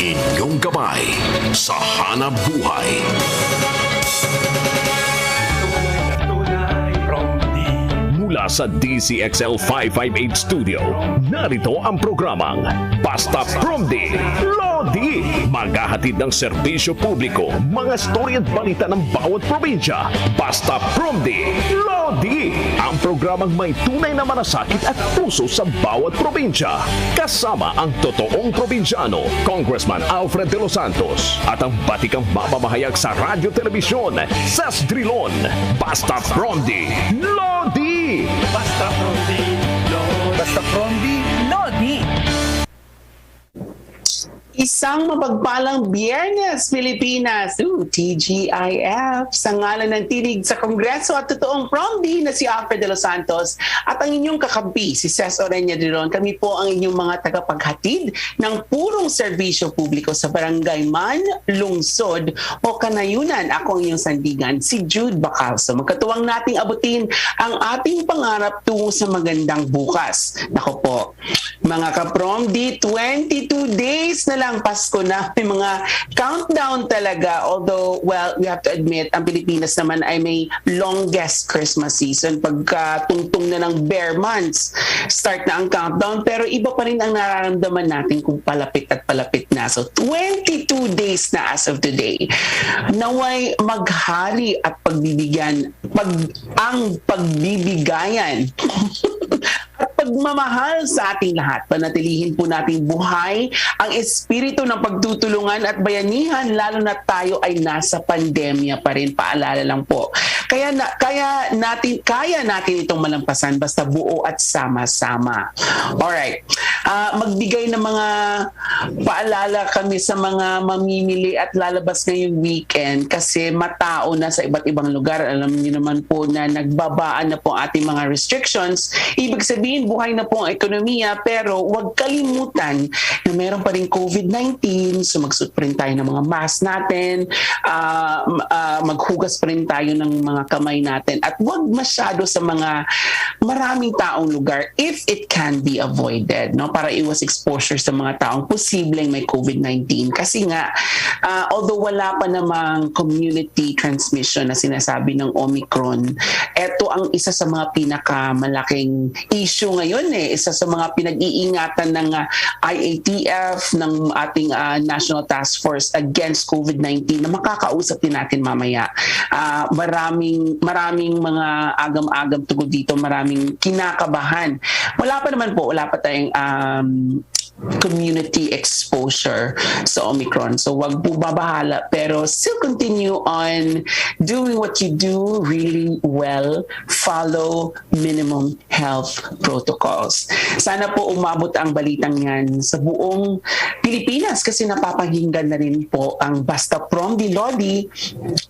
Inyong gabay sa hanap buhay. Mula sa DCXL 558 Studio, narito ang programang Basta Promdi, Lodi. Maghahatid ng serbisyo publiko, mga storya at balita ng bawat probinsya. Basta Promdi, Lodi. Ang programang may tunay na malasakit at puso sa bawat probinsya. Kasama ang totoong probinsyano, Congressman Alfred de los Santos. At ang batikang mamamahayag sa radyo-telebisyon, sa Drilon. Basta Promdi, Lodi. Basta Promdi, Lodi. Basta Promdi, Lodi. Isang mapagpalang Biyernes, Pilipinas. TGIF. Sa ngalan ng tinig sa Kongreso at totoong Promdi na si Alfred de los Santos at ang inyong kakampi, si Drilon. Kami po ang inyong mga tagapaghatid ng purong serbisyo publiko sa barangay man, lungsod o kanayunan. Ako ang inyong sandigan, si Jude Bacalso. Magkatuwang nating abutin ang ating pangarap tungo sa magandang bukas. Nako po, mga ka-Promdi, 22 days na lang Pasko na. May mga countdown talaga. Although, well, we have to admit, ang Pilipinas naman ay may longest Christmas season. Pagka tungtong na ng bare months, start na ang countdown. Pero iba pa rin ang nararamdaman natin kung palapit at palapit na. So, 22 days na as of today. Naway maghari at pagbibigyan, ang pagbibigayan at pagmamahal sa ating lahat. Panatilihin po natin buhay ang espiritu ng pagtutulungan at bayanihan, lalo na tayo ay nasa pandemya pa rin. Paalala lang po. Kaya natin itong malampasan basta buo at sama-sama. Alright. Magbigay ng mga paalala kami sa mga mamimili at lalabas ngayong weekend kasi matao na sa iba't ibang lugar. Alam niyo naman po na nagbabaan na po ating mga restrictions. Ibig sabihin, buhay na po ang ekonomiya, pero huwag kalimutan na meron pa rin COVID-19, so magsuot pa rin tayo ng mga mask natin, maghugas pa rin tayo ng mga kamay natin, at huwag masyado sa mga maraming taong lugar if it can be avoided, no? Para iwas exposure sa mga taong posibleng may COVID-19. Kasi nga, although wala pa namang community transmission na sinasabi ng Omicron, eto ang isa sa mga pinakamalaking issue ngayon isa sa mga pinag-iingatan ng IATF, ng ating National Task Force Against COVID-19 na makakausap din natin mamaya. Maraming mga agam-agam tungkol dito, maraming kinakabahan. Wala pa tayong community exposure sa Omicron. So wag po babahala, pero still continue on doing what you do really well. Follow minimum health protocols. Sana po umabot ang balitang yan sa buong Pilipinas kasi napapakinggan na rin po ang Basta Promdi Lodi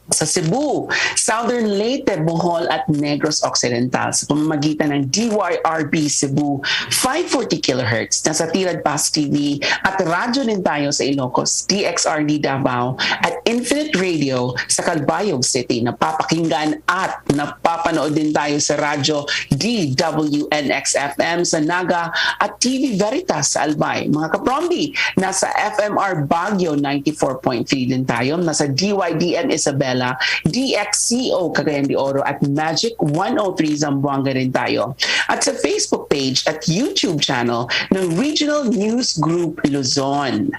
sa Cebu, Southern Leyte, Bohol at Negros Occidental sa pamamagitan ng DYRB Cebu 540 kHz na sa Tirad Pass TV at radyo din tayo sa Ilocos, DXRD Davao at Infinite Radio sa Calbayog City. Napapakinggan at napapanood din tayo sa radyo DWNX-FM sa Naga at TV Veritas sa Albay. Mga ka-Promdi, nasa FMR Baguio 94.3 din tayo, nasa DYDN Isabela, DXCO Cagayan de Oro at Magic 103 Zamboanga din tayo. At sa Facebook page at YouTube channel ng Regional News Group Luzon.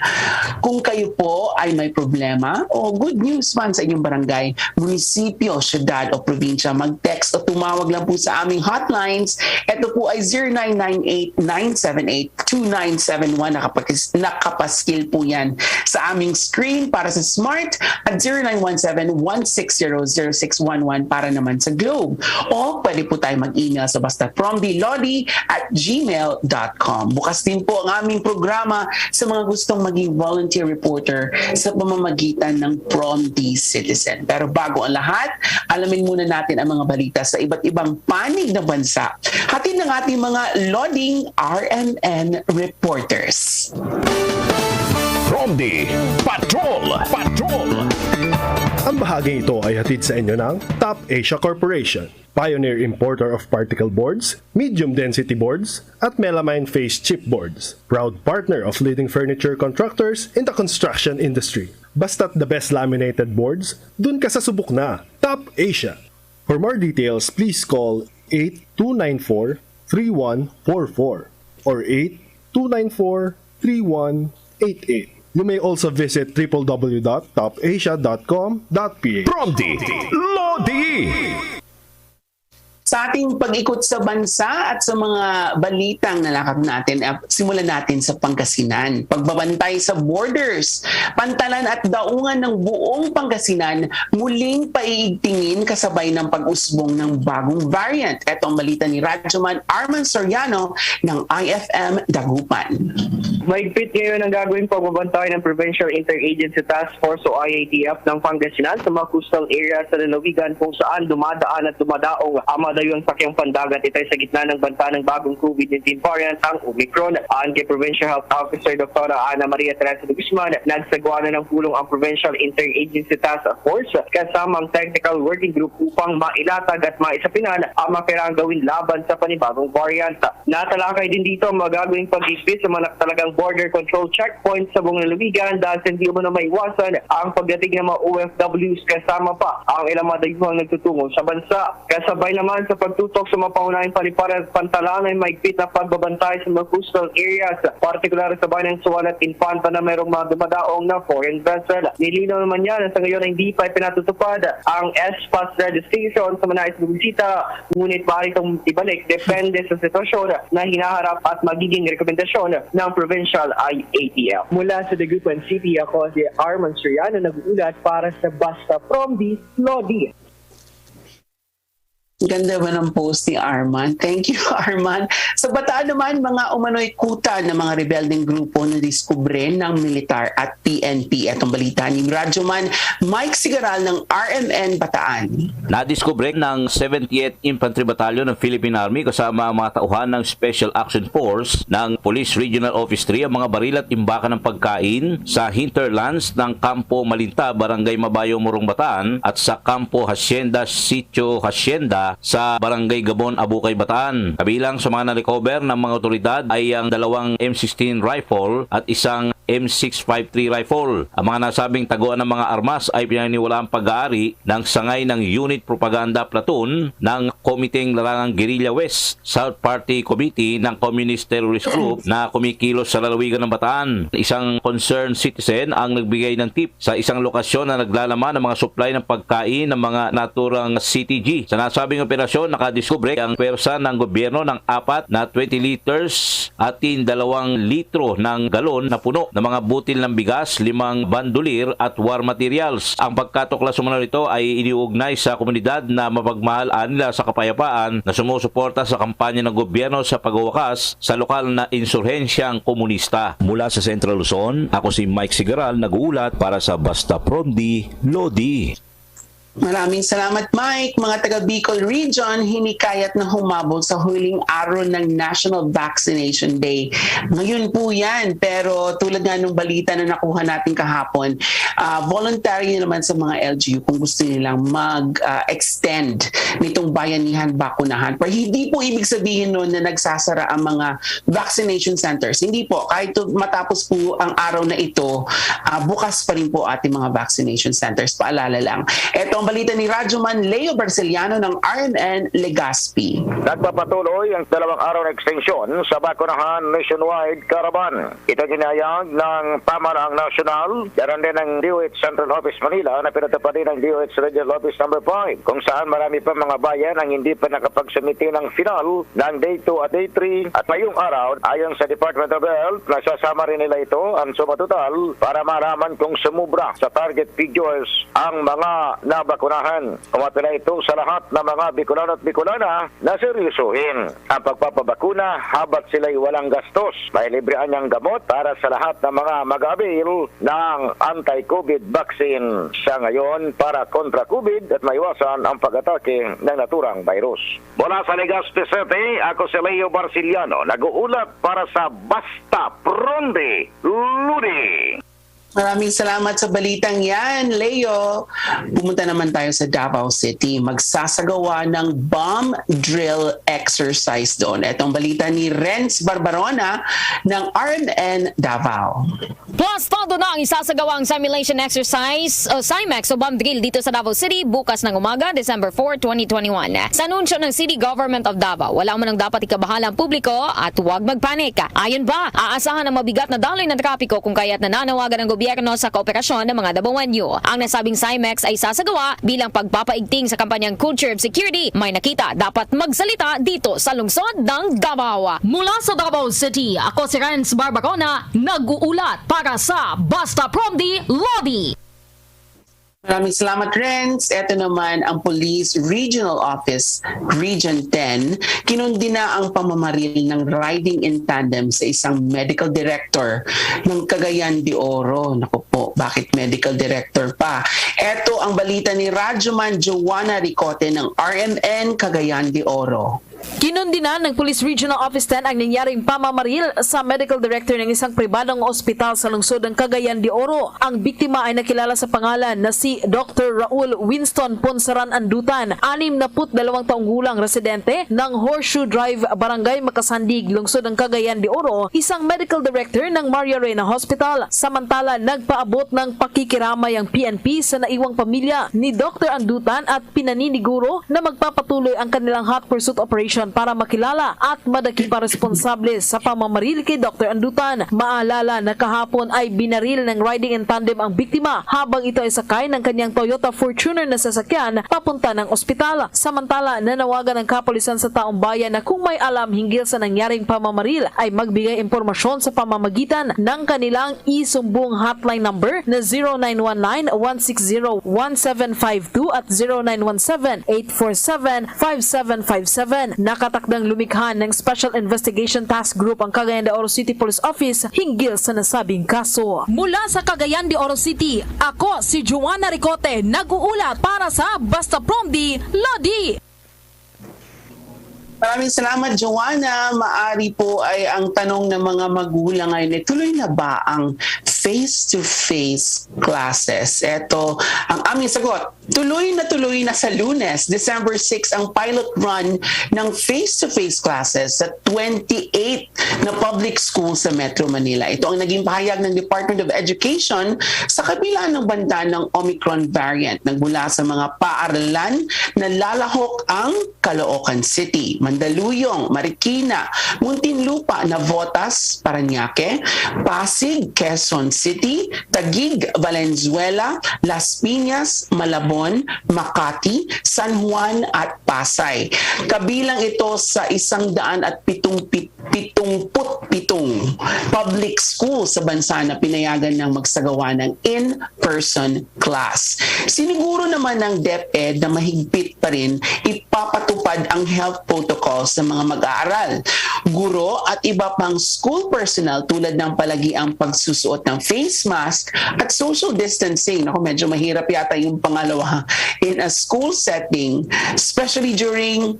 Kung kayo po ay may problema o good news man sa inyong barangay, munisipyo, syudad o probinsya, mag-text o tumawag lang po sa aming hotlines. Ito po ay 0998-978-2971. Nakapaskil po yan sa aming screen para sa Smart at 0917-160-0611 para naman sa Globe. O pwede po tayo mag-email sa bastapromdilodi@gmail.com. Bukas din po ang aming programa sa mga gustong maging volunteer reporter sa pamamagitan ng Promdi Citizen. Pero bago ang lahat, alamin muna natin ang mga balita sa iba't ibang panig ng bansa. Hatid ng ating mga loading RMN reporters. Promdi Patrol! Ang bahaging ito ay hatid sa inyo ng Top Asia Corporation, pioneer importer of particle boards, medium density boards, at melamine face chipboards. Proud partner of leading furniture contractors in the construction industry. Basta't the best laminated boards, dun ka sa subok na. Top Asia. For more details, please call 8294-3144 or 8294-3188. You may also visit www.topasia.com.ph. Promdi, Lodi! Sa ating pag-ikot sa bansa at sa mga balitang nalakap natin, simulan natin sa Pangasinan. Pagbabantay sa borders, pantalan at daungan ng buong Pangasinan muling paiigtingin kasabay ng pag-usbong ng bagong variant. Ito ang balita ni Radyoman Arman Soriano ng IFM Dagupan. Mahigpit ngayon ang gagawing pagbabantay ng Provincial Interagency Task Force o IATF ng Pangasinan sa mga coastal areas sa lalawigan kung saan dumadaan at dumadaong amadayong sakyang pandagat. Ito ay sa gitna ng banta ng bagong COVID-19 variant, ang Omicron. Ayon kay Provincial Health Officer Dr. Ana Maria Teresa de Guzman, nagsagawa na ng pulong ang Provincial Interagency Task Force kasama ang Technical Working Group upang mailatag at maisapinan ang mga kailangang gawin laban sa panibagong variant. Natalakay din dito ang magagawing pag-igpit sa mga talagang border control checkpoints sa buong lalawigan dahil hindi mo na maiwasan ang pagdating ng mga OFWs kasama pa ang ilang mga dayuhang nagtutungo sa bansa. Kasabay naman sa pagtutok sa mga paunahing paliparan at pantalan ay mahigpit na pagbabantay sa mga coastal areas, partikular sa bayan ng Suwan at Infanta na mayroong mga dumadaong na foreign vessel. Nilinaw naman yan na sa ngayon ay hindi pa pinatutupad ang S-Pass registration sa mga nais bumisita, ngunit maaari itong ibalik depende sa sitwasyon na hinaharap at magiging rekomendasyon ng Provincial IATF. Mula sa Dagupan City, ako si Arman Soriano nag-uulat para sa Basta Promdi, Lodi. Ganda ba ng post ni Arman? Thank you, Arman. Sa Bataan naman, mga umano'y kuta ng mga rebelding grupo na diskubre ng militar at PNP. Itong balita ni Radyoman Mike Sigaral ng RMN Bataan. Nadiskubre ng 70th Infantry Battalion ng Philippine Army kasama ang mga tauhan ng Special Action Force ng Police Regional Office 3 ang mga baril at imbakan ng pagkain sa hinterlands ng Kampo Malinta, Barangay Mabayo, Morong Bataan at sa Kampo Hacienda, Sitio Hacienda sa Barangay Gabon, Abukay, Bataan. Kabilang sa mga na-recover ng mga otoridad ay ang 2 M16 rifle at isang M653 rifle. Ang mga nasabing taguan ng mga armas ay pinaniniwalaang pag-aari ng sangay ng Unit Propaganda Platoon ng Komiteng Larangang Guerrilla West, South Party Committee ng Communist Terrorist Group na kumikilos sa lalawigan ng Bataan. Isang concerned citizen ang nagbigay ng tip sa isang lokasyon na naglalaman ng mga supply ng pagkain ng mga naturang CTG. Sa nasabing operasyon, nakadiskubre ang pwersa ng gobyerno ng 4 na 20 liters at 2 litro ng galon na puno ng mga butil ng bigas, 5 bandolir at war materials. Ang pagkatuklas umano nito ay iniugnay sa komunidad na mapagmahal nila sa kapayapaan na sumusuporta sa kampanya ng gobyerno sa pagwawakas sa lokal na insurhensyang komunista. Mula sa Central Luzon, ako si Mike Sigaral, nag-uulat para sa Basta Promdi, Lodi. Maraming salamat, Mike. Mga taga Bicol Region, hinikayat na humabol sa huling araw ng National Vaccination Day. Ngayon po yan, pero tulad nga ng balita na nakuha natin kahapon, voluntary naman sa mga LGU kung gusto nilang mag-extend nitong bayanihan bakunahan. Pero hindi po ibig sabihin nun na nagsasara ang mga vaccination centers. Hindi po. Kahit matapos po ang araw na ito, bukas pa rin po ating mga vaccination centers. Paalala lang. Ito ang balita ni Radyoman Leo Barceliano ng RMN Legazpi. Nagpapatuloy ang 2 araw na extension sa bakunahan nationwide caravan. Ito ginayag ng Pamahalaang Nasyonal, yaran din ng DOH Central Office Manila na pinatupad din ng DOH Regional Office No. 5, kung saan marami pa mga bayan ang hindi pa nakapagsumiti ng final ng Day 2 at Day 3. At ngayong araw, ayon sa Department of Health, nasasama rin nila ito ang suma total para malaman kung sumubra sa target figures ang mga nabakunahan. Umapila ito sa lahat ng mga Bicolano at Bicolana na seryosohin ang pagpapabakuna habat sila'y walang gastos. May librean niyang gamot para sa lahat ng mga mag-avail ng anti-COVID vaccine sa ngayon para kontra COVID at maiwasan ang pag-atake ng naturang virus. Mula sa Legazpi City, ako si Leo Barceliano, nag-uulat para sa Basta Promdi, Lodi. Maraming salamat sa balitang yan, Leo. Pumunta naman tayo sa Davao City. Magsasagawa ng bomb drill exercise doon. Itong balita ni Renz Barbarona ng RMN Davao. Plus, todo na ang isasagawang simulation exercise o CIMEX o bomb drill dito sa Davao City bukas ng umaga, December 4, 2021. Sa anunsyo ng City Government of Davao, wala man ang dapat ikabahala ang publiko at huwag magpanik. Ayon ba, aasahan ang mabigat na daloy ng trapiko kung kaya't nananawagan ng gobyerno sa kooperasyon ng mga Dabawenyo. Ang nasabing CIMEX ay sasagawa bilang pagpapaigting sa kampanyang Culture of Security. May nakita, dapat magsalita dito sa lungsod ng Davao. Mula sa Davao City, ako si Renz Barbarona, nag-uulat para sa Basta Promdi, Lodi. Maraming salamat, Renz. Ito naman ang Police Regional Office, Region 10. Kinundi na ang pamamaril ng riding in tandem sa isang medical director ng Cagayan de Oro. Naku po, bakit medical director pa? Ito ang balita ni Radyoman Joanna Ricote ng RMN Cagayan de Oro. Kinundinan ng Police Regional Office 10 ang nangyaring pamamaril sa medical director ng isang pribadong ospital sa lungsod ng Cagayan de Oro. Ang biktima ay nakilala sa pangalan na si Dr. Raul Winston Ponsaran Andutan, 62 taong gulang residente ng Horseshoe Drive, Barangay Makasandig, lungsod ng Cagayan de Oro, isang medical director ng Maria Reina Hospital. Samantala, nagpaabot ng pakikiramay ang PNP sa naiwang pamilya ni Dr. Andutan at pinaniniguro na magpapatuloy ang kanilang hot pursuit operation para makilala at madakip pa responsable sa pamamaril kay Dr. Andutan. Maalala na kahapon ay binaril ng riding in tandem ang biktima habang ito ay sakay ng kanyang Toyota Fortuner na sasakyan papunta ng ospital. Samantala, nanawagan ng kapulisan sa taong bayan na kung may alam hinggil sa nangyaring pamamaril ay magbigay impormasyon sa pamamagitan ng kanilang isumbong hotline number na 0919-160-1752 at 0917-847-5757. Nakatakdang lumikha ng Special Investigation Task Group ang Cagayan de Oro City Police Office hinggil sa nasabing kaso. Mula sa Cagayan de Oro City, ako si Joanna Ricote, nag-uulat para sa Basta Promdi, Lodi. Maraming salamat, Joanna. Maari po ay ang tanong ng mga magulang ay tuloy na ba ang face-to-face classes? Ito ang aming sagot. Tuloy na sa Lunes, December 6, ang pilot run ng face-to-face classes sa 28 na public schools sa Metro Manila. Ito ang naging pahayag ng Department of Education sa kabila ng banta ng Omicron variant. Nagmula sa mga paaralan na lalahok ang Caloocan City, Mandaluyong, Marikina, Muntinlupa, Navotas, Parañaque, Pasig, Quezon City, Taguig, Valenzuela, Las Piñas, Malabon, Makati, San Juan at Pasay. Kabilang ito sa 177 public schools sa bansa na pinayagan ng magsagawa ng in-person class. Siniguro naman ng DepEd na mahigpit pa rin ipapatupad ang health protocols ng mga mag-aaral, guro at iba pang school personnel tulad ng palagiang pagsusuot ng face mask at social distancing. Ako, medyo mahirap yata yung pangalawa in a school setting, especially during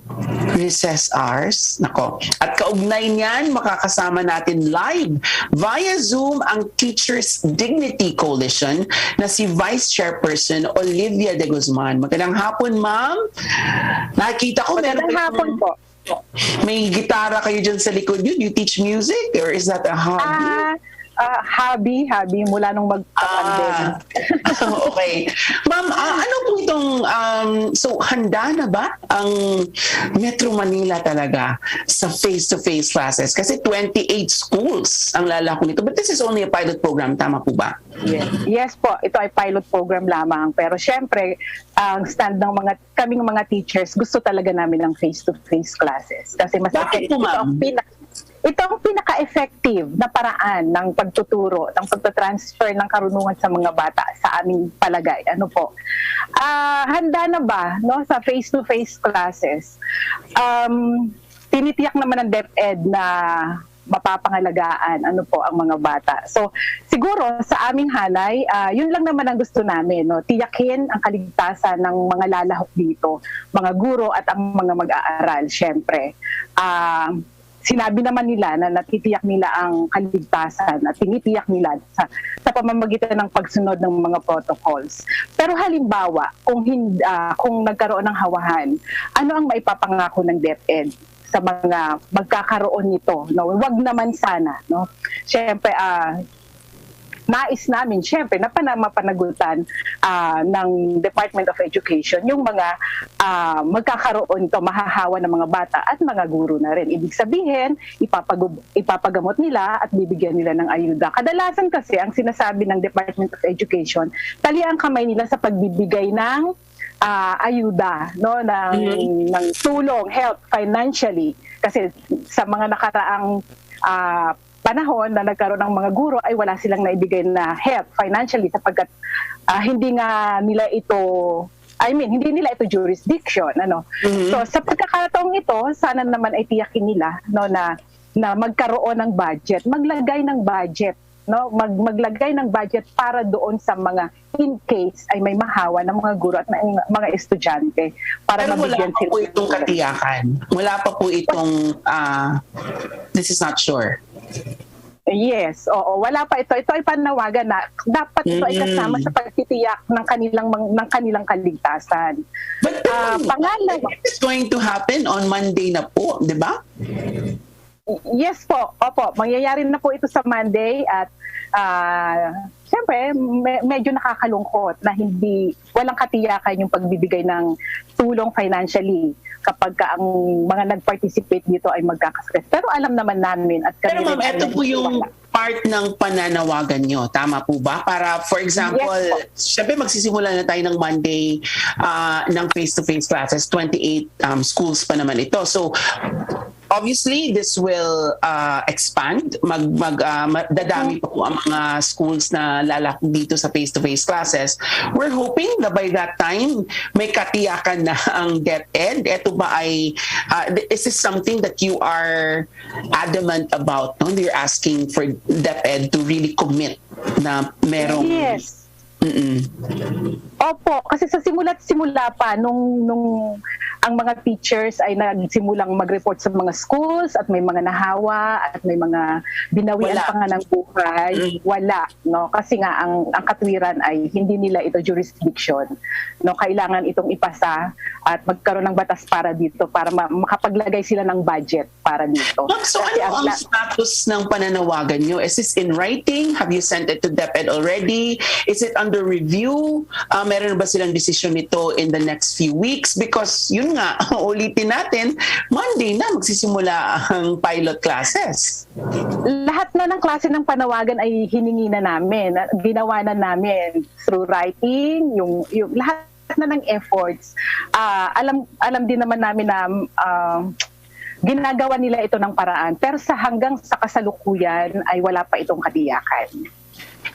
recess hours. Nako. At kaugnay niyan, makakasama natin live via Zoom ang Teachers Dignity Coalition na si Vice Chairperson Olivia de Guzman. Magandang hapon, ma'am. Nakikita ko meron hapon po. May gitara kayo dyan sa likod yun. You teach music or is that a hobby? Hobby mula nung mag-pandemic. Okay. Ma'am, ano po itong, so handa na ba ang Metro Manila talaga sa face-to-face classes? Kasi 28 schools ang lalako nito. But this is only a pilot program, tama po ba? Yes po, ito ay pilot program lamang. Pero syempre, ang stand ng kaming mga teachers, gusto talaga namin ng face-to-face classes. Kasi mas bakit po, ma'am? Ito ang pinaka-effective na paraan ng pagtuturo, ng pagtatransfer ng karunungan sa mga bata sa aming palagay. Ano po? Handa na ba no, sa face-to-face classes? Tinitiyak naman ng DepEd na mapapangalagaan ano po ang mga bata. So siguro sa aming hanay, yun lang naman ang gusto namin, no? Tiyakin ang kaligtasan ng mga lalahok dito, mga guro at ang mga mag-aaral, syempre. sinabi naman nila na natitiyak nila ang kaligtasan at tinitiyak nila sa pamamagitan ng pagsunod ng mga protocols. Pero halimbawa, kung nagkaroon ng hawahan, ano ang maipapangako ng DepEd sa mga magkakaroon nito? No? Wag naman sana. No? Siyempre, nais namin, syempre, na mapanagutan ng Department of Education yung mga magkakaroon ito, mahahawa ng mga bata at mga guro na rin. Ibig sabihin, ipapagamot nila at bibigyan nila ng ayuda. Kadalasan kasi, ang sinasabi ng Department of Education, tali ang kamay nila sa pagbibigay ng ayuda, no, ng tulong, help financially. Kasi sa mga nakaraang panahon na nagkaroon ng mga guro ay wala silang naibigay na help financially sapagkat hindi nila ito jurisdiction, ano. So sa pagkakataong ito, sana naman ay tiyakin nila, no, na magkaroon ng budget, maglagay ng budget, no, maglagay ng budget para doon sa mga in case ay may mahawa ng mga guro at mga estudyante para pero mabigyan wala pa po itong katiyakan. Wala pa po itong this is not sure. Yes, oo, wala pa ito. Ito ay panawagan na dapat ito ay kasama sa pagtitiyak ng kanilang kaligtasan. But pangalawa, it's going to happen on Monday na po, di ba? Yes po, opo, mangyayari na po ito sa Monday at siyempre medyo nakakalungkot na walang katiyakan yung pagbibigay ng tulong financially kapag ang mga nag-participate dito ay magkakasakit. Pero alam naman namin at pero ma'am, ito po yung part ng pananawagan nyo. Tama po ba? Para, for example, syempre magsisimula na tayo ng Monday ng face-to-face classes. 28 schools pa naman ito. So, obviously, this will expand. Dadami pa po ang mga schools na lalak dito sa face-to-face classes. We're hoping na by that time, may katiyakan na ang DepEd. Ito ba ay, is this something that you are adamant about? No? You're asking for DepEd to really commit na merong... Yes. Opo, kasi sa simula't simula pa nung ang mga teachers ay nagsimulang mag-report sa mga schools at may mga nahawa at may mga binawian pa nga ng buhay, wala, no? Kasi nga ang katwiran ay hindi nila ito jurisdiction, no? Kailangan itong ipasa at magkaroon ng batas para dito para makapaglagay sila ng budget para dito. So ano ang status ng pananawagan nyo? Is this in writing? Have you sent it to DepEd already? Is it under review? Meron ba silang desisyon nito in the next few weeks? Because yun nga, ulitin natin, Monday na magsisimula ang pilot classes. Lahat na ng klase ng panawagan ay hiningi na namin. Ginawa na namin through writing, yung lahat na ng efforts. Alam din naman namin na ginagawa nila ito ng paraan. Pero hanggang sa kasalukuyan ay wala pa itong katiyakan.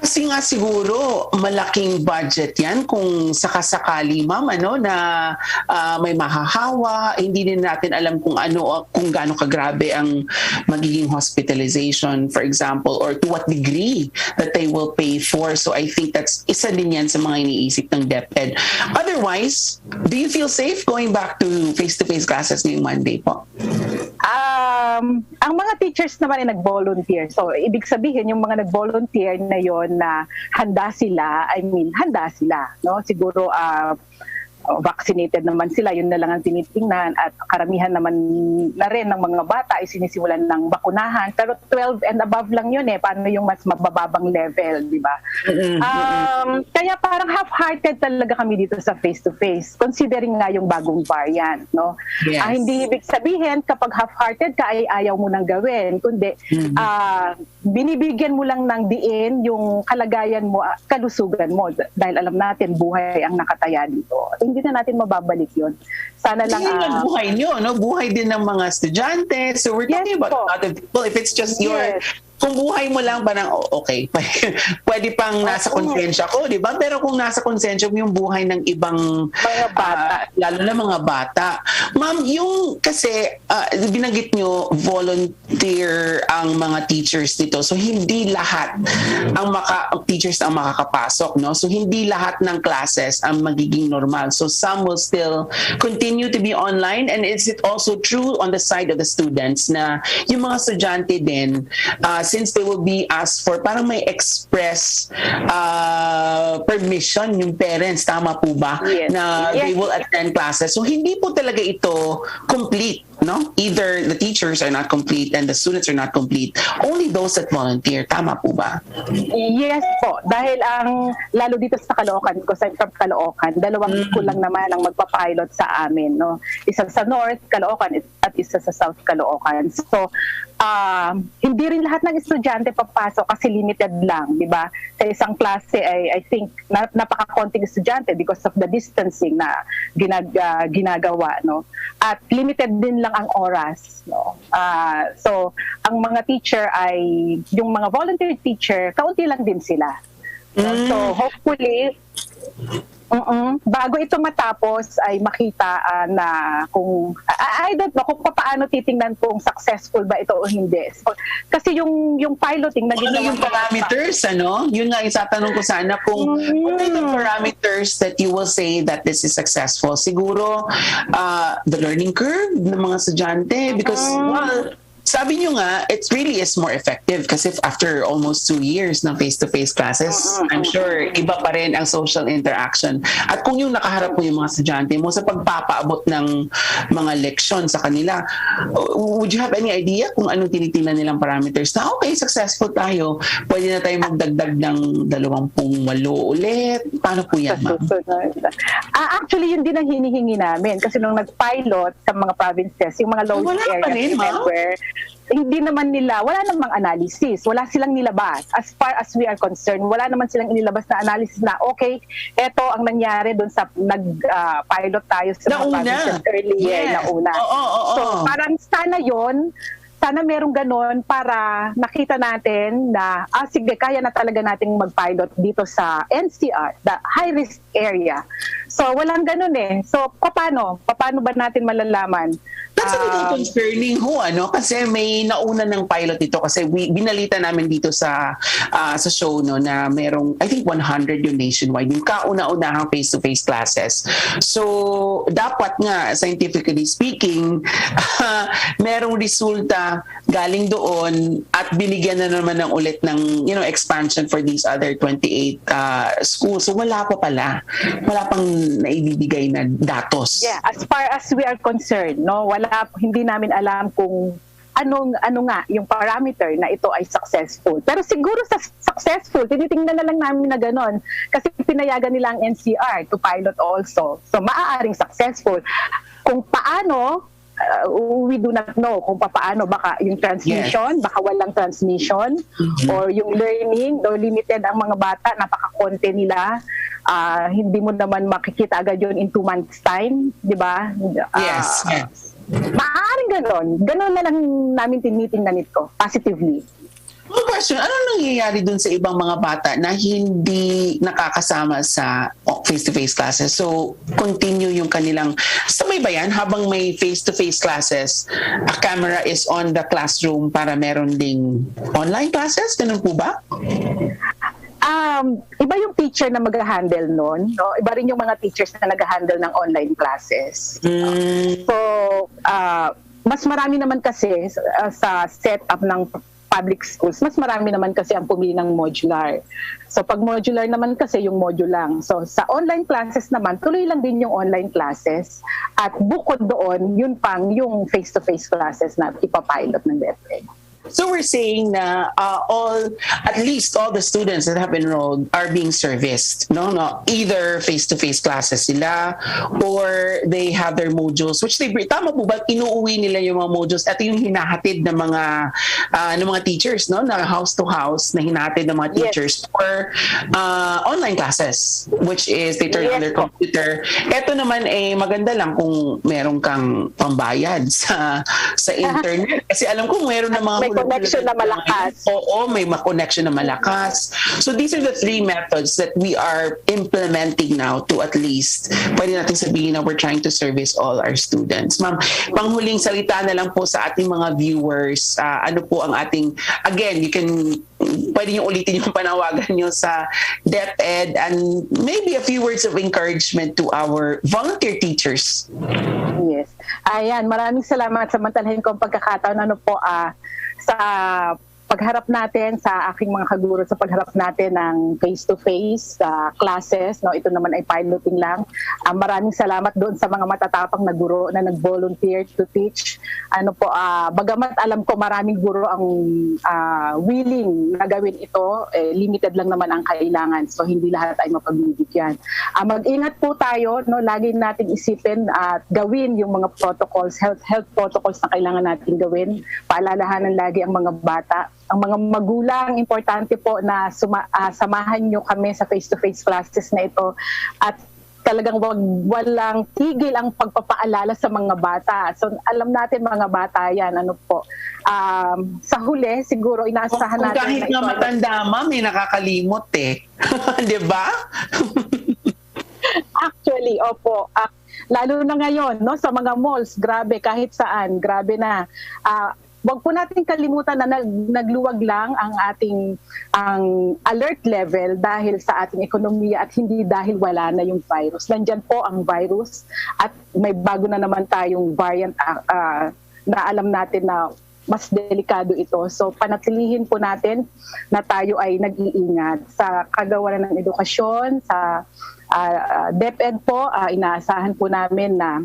Kasi nga siguro malaking budget yan kung sakasakali ma'am na may mahahawa, hindi din natin alam kung gaano kagrabe ang magiging hospitalization for example or to what degree that they will pay for. So I think that's isa din yan sa mga iniisip ng DepEd. Otherwise, do you feel safe going back to face-to-face classes ngayong Monday po? Ang mga teachers naman ay nag-volunteer. So, ibig sabihin, yung mga nag-volunteer na yon na handa sila, no? Siguro, vaccinated naman sila, yun na lang ang tinitingnan at karamihan naman na rin ng mga bata ay sinisimulan ng bakunahan. Pero 12 and above lang yun paano yung mas mabababang level, di ba? Kaya parang half-hearted talaga kami dito sa face-to-face, considering nga yung bagong variant, no? Yes. Hindi ibig sabihin kapag half-hearted ka ay ayaw mo nang gawin, kundi binibigyan mo lang ng diin yung kalagayan mo, kalusugan mo, dahil alam natin buhay ang nakataya dito. Hindi na natin mababalik yun. Sana lang... Hindi lang buhay nyo, no? Buhay din ng mga estudyante. So we're talking about other people. If it's just your kung buhay mo lang parang okay, pwede pang nasa konsensya ko, di ba? Pero kung nasa konsensya mo yung buhay ng ibang Mga bata. lalo na mga bata. Ma'am, yung kasi binanggit nyo volunteer ang mga teachers dito. So hindi lahat ang teachers ang makakapasok, no? So hindi lahat ng classes ang magiging normal. So some will still continue to be online, and is it also true on the side of the students na yung mga estudyante din since they will be asked for parang may express permission yung parents, tama po ba? Yes. Na they will attend classes. So hindi po talaga ito complete, no? Either the teachers are not complete and the students are not complete. Only those that volunteer, tama po ba? Yes po, dahil lalo dito sa Caloocan, because I'm from Caloocan, dalawang school lang naman ang magpa-pilot sa amin, no? Isa sa North Caloocan at isa sa South Caloocan. So, hindi rin lahat ng estudyante papasok kasi limited lang, di ba? Sa isang klase ay I think napaka-konting estudyante because of the distancing na ginagawa, no? At limited din lang ang oras, no? So, ang mga teacher ay, yung mga volunteer teacher, kaunti lang din sila. So, hopefully, bago ito matapos ay makita na kung I don't know kung paano titingnan kung successful ba ito o hindi. So, kasi yung piloting na ano yung parameters, ano? Yun nga isatanong ko sana kung what are the parameters that you will say that this is successful? Siguro the learning curve ng mga estudyante because well, sabi nyo nga, it really is more effective kasi after almost 2 years ng face-to-face classes, I'm sure iba pa rin ang social interaction. At kung yung nakaharap mo yung mga estudyante mo sa pagpapaabot ng mga leksyon sa kanila, would you have any idea kung anong tinitingnan nilang parameters na okay, successful tayo, pwede na tayo magdagdag ng 28 ulit? Paano po yan, ma'am? Actually, yun din ang hinihingi namin kasi nung nag-pilot sa mga provinces, yung mga low areas, where hindi naman nila, wala namang analysis, wala silang nilabas. As far as we are concerned, wala naman silang inilabas na analysis na, okay, eto ang nangyari doon sa nag-pilot tayo sa mga provinces earlier na una. So, parang sana merong ganon para nakita natin na, sige, kaya na talaga nating mag-pilot dito sa NCR, the high-risk area. So, walang ganon eh. So, paano ba natin malalaman? That's a little concerning ano? Kasi may nauna ng pilot dito kasi binalita namin dito sa show, no, na merong, I think 100 yung nationwide, yung kauna-unahang face-to-face classes. So, dapat nga, scientifically speaking, merong resulta galing doon at binigyan na naman ng ulit ng, expansion for these other 28 schools. So, wala pala. Wala pang naibibigay na datos. Yeah, as far as we are concerned, no, hindi namin alam kung ano nga yung parameter na ito ay successful. Pero siguro sa successful, tinitingnan na lang namin na gano'n kasi pinayagan nila ang NCR to pilot also. So maaaring successful. Kung paano, we do not know kung paano, baka yung transmission, baka walang transmission, or yung learning, though limited ang mga bata, napaka-konti nila, hindi mo naman makikita agad yun in 2 months time, di ba? Yes. Maaaring ganon. Ganon na lang namin tinitingnan ito, positively. One question, ano nangyayari dun sa ibang mga bata na hindi nakakasama sa face-to-face classes? So, continue yung kanilang, sabay ba yan? Habang may face-to-face classes, a camera is on the classroom para meron ding online classes? Ganun po ba? Iba yung teacher na mag-handle nun, no? Iba rin yung mga teachers na nag-handle ng online classes. So, mas marami naman kasi sa setup ng public schools, mas marami naman kasi ang pumili ng modular. So, pag modular naman kasi yung module lang. So, sa online classes naman, tuloy lang din yung online classes. At bukod doon, yun pang yung face-to-face classes na ipapilot ng DepEd. So we're saying na at least all the students that have enrolled are being serviced, no? Either face-to-face classes sila or they have their modules, which tama po ba, inuuwi nila yung mga modules at yung hinahatid ng mga teachers, no? Na house to house na hinahatid ng mga teachers for online classes, which is they turn on their computer. Ito naman maganda lang kung meron kang pambayad sa internet kasi alam ko meron na mga connection na malakas. Oo, may connection na malakas. So these are the three methods that we are implementing now to at least, pwede natin sabihin na we're trying to service all our students. Ma'am, panghuling salita na lang po sa ating mga viewers. Ano po ang ating, again, pwede nyo ulitin yung panawagan nyo sa DepEd and maybe a few words of encouragement to our volunteer teachers. Yes. Ayan, maraming salamat. Samantalahin ko ang pagkakataon sa pagharap natin sa aking mga kaguro, sa pagharap natin ng face-to-face classes. No, ito naman ay piloting lang. Maraming salamat doon sa mga matatapang na guro na nag-volunteer to teach. Bagamat alam ko maraming guro ang willing na gawin ito, limited lang naman ang kailangan. So hindi lahat ay mapagbibigyan. Mag-ingat po tayo, no, lagi natin isipin at gawin yung mga protocols, health protocols na kailangan natin gawin. Paalalahanan lagi ang mga bata. Ang mga magulang, importante po na samahan nyo kami sa face-to-face classes na ito at talagang walang tigil ang pagpapaalala sa mga bata. So alam natin mga bata yan, sa huli siguro inaasahan natin. Kahit nga matanda, ma'am, may nakakalimot Di ba? Actually, opo. Lalo na ngayon, no, sa mga malls, grabe, kahit saan, grabe na. Wag po natin kalimutan na nagluwag lang ang ating alert level dahil sa ating ekonomiya at hindi dahil wala na yung virus. Nandyan po ang virus at may bago na naman tayong variant na alam natin na mas delikado ito. So panatilihin po natin na tayo ay nag-iingat sa kagawaran ng edukasyon, sa DepEd po, inaasahan po namin na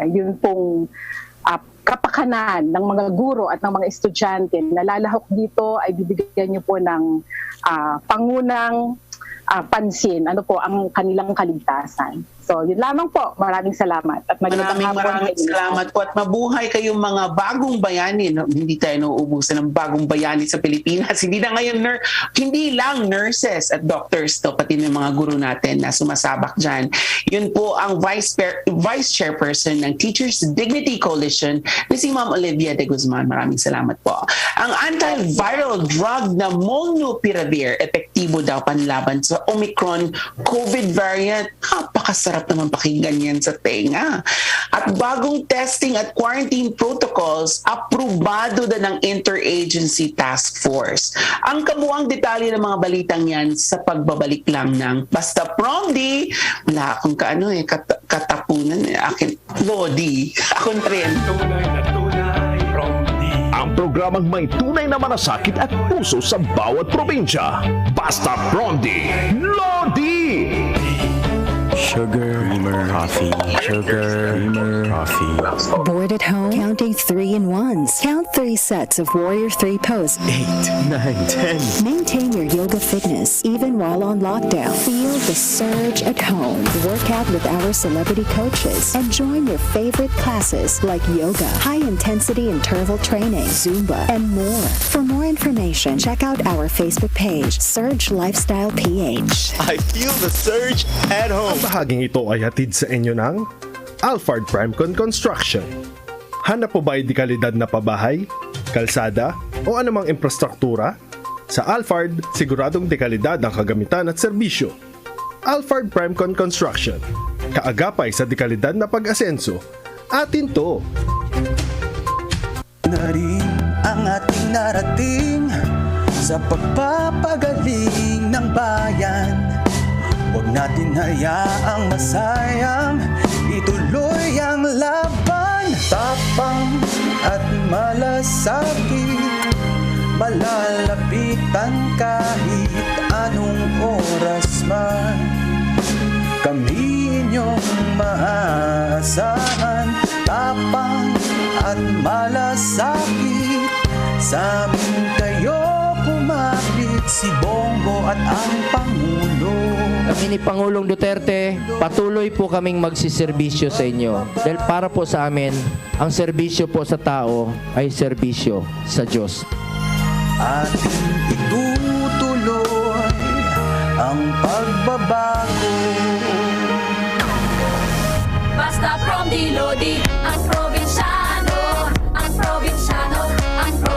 yun pong kapakanan ng mga guro at ng mga estudyante na lalahok dito ay bibigyan niyo po ng pangunang pansin, ang kanilang kaligtasan. So, yun lamang po. Maraming salamat. At Maraming salamat po at mabuhay kayong mga bagong bayani. No? Hindi tayo nauubusan ng bagong bayani sa Pilipinas. Hindi na ngayon, hindi lang nurses at doctors to, pati ng mga guro natin na sumasabak dyan. Yun po ang Vice Chairperson ng Teachers Dignity Coalition na si Ma'am Olivia de Guzman. Maraming salamat po. Ang antiviral drug na Molnupiravir, epektibo daw panlaban sa Omicron COVID variant. Napakasarap naman pakinggan yan sa tenga. At bagong testing at quarantine protocols, aprobado na ng Interagency Task Force. Ang kabuang detalye ng mga balitang yan sa pagbabalik lang ng Basta Promdi. Wala akong katapunan. Akin, Lodi. Akong trend. Tunay na tunay, Promdi. Ang programang may tunay na malasakit at puso sa bawat probinsya. Basta Promdi, Lodi! Sugar, creamer, coffee, sugar, creamer, coffee. Bored at home? Counting 3 in 1s. Count 3 sets of Warrior 3 pose. 8, 9, 10. Maintain your yoga fitness even while on lockdown. Feel the surge at home. Work out with our celebrity coaches and join your favorite classes like yoga, high-intensity interval training, Zumba, and more. For more information, check out our Facebook page, Surge Lifestyle PH. I feel the surge at home. Bahaging ito ay hatid sa inyo ng Alfred Primecon Construction. Hanap po ba ay dekalidad na pabahay, kalsada, o anumang infrastruktura? Sa Alfred, siguradong dekalidad ang kagamitan at serbisyo. Alfred Primecon Construction. Kaagapay sa dekalidad na pag-asenso. Atin to! Na rin ang ating narating sa pagpapagaling ng bayan. Huwag natin hayaang masayang ituloy ang laban. Tapang at malasakit, malalapitan kahit anong oras man. Kami inyong maaasahan. Tapang at malasakit, sa amin kayo kumapit, si Bongo at ang Pangulo. Kami ni Pangulong Duterte, patuloy po kaming magsiservisyo sa inyo. Dahil para po sa amin, ang serbisyo po sa tao ay serbisyo sa Diyos. Ating itutuloy ang pagbabago. Basta Promdi, Lodi, ang probinsyano, ang probinsyano, ang probinsyano.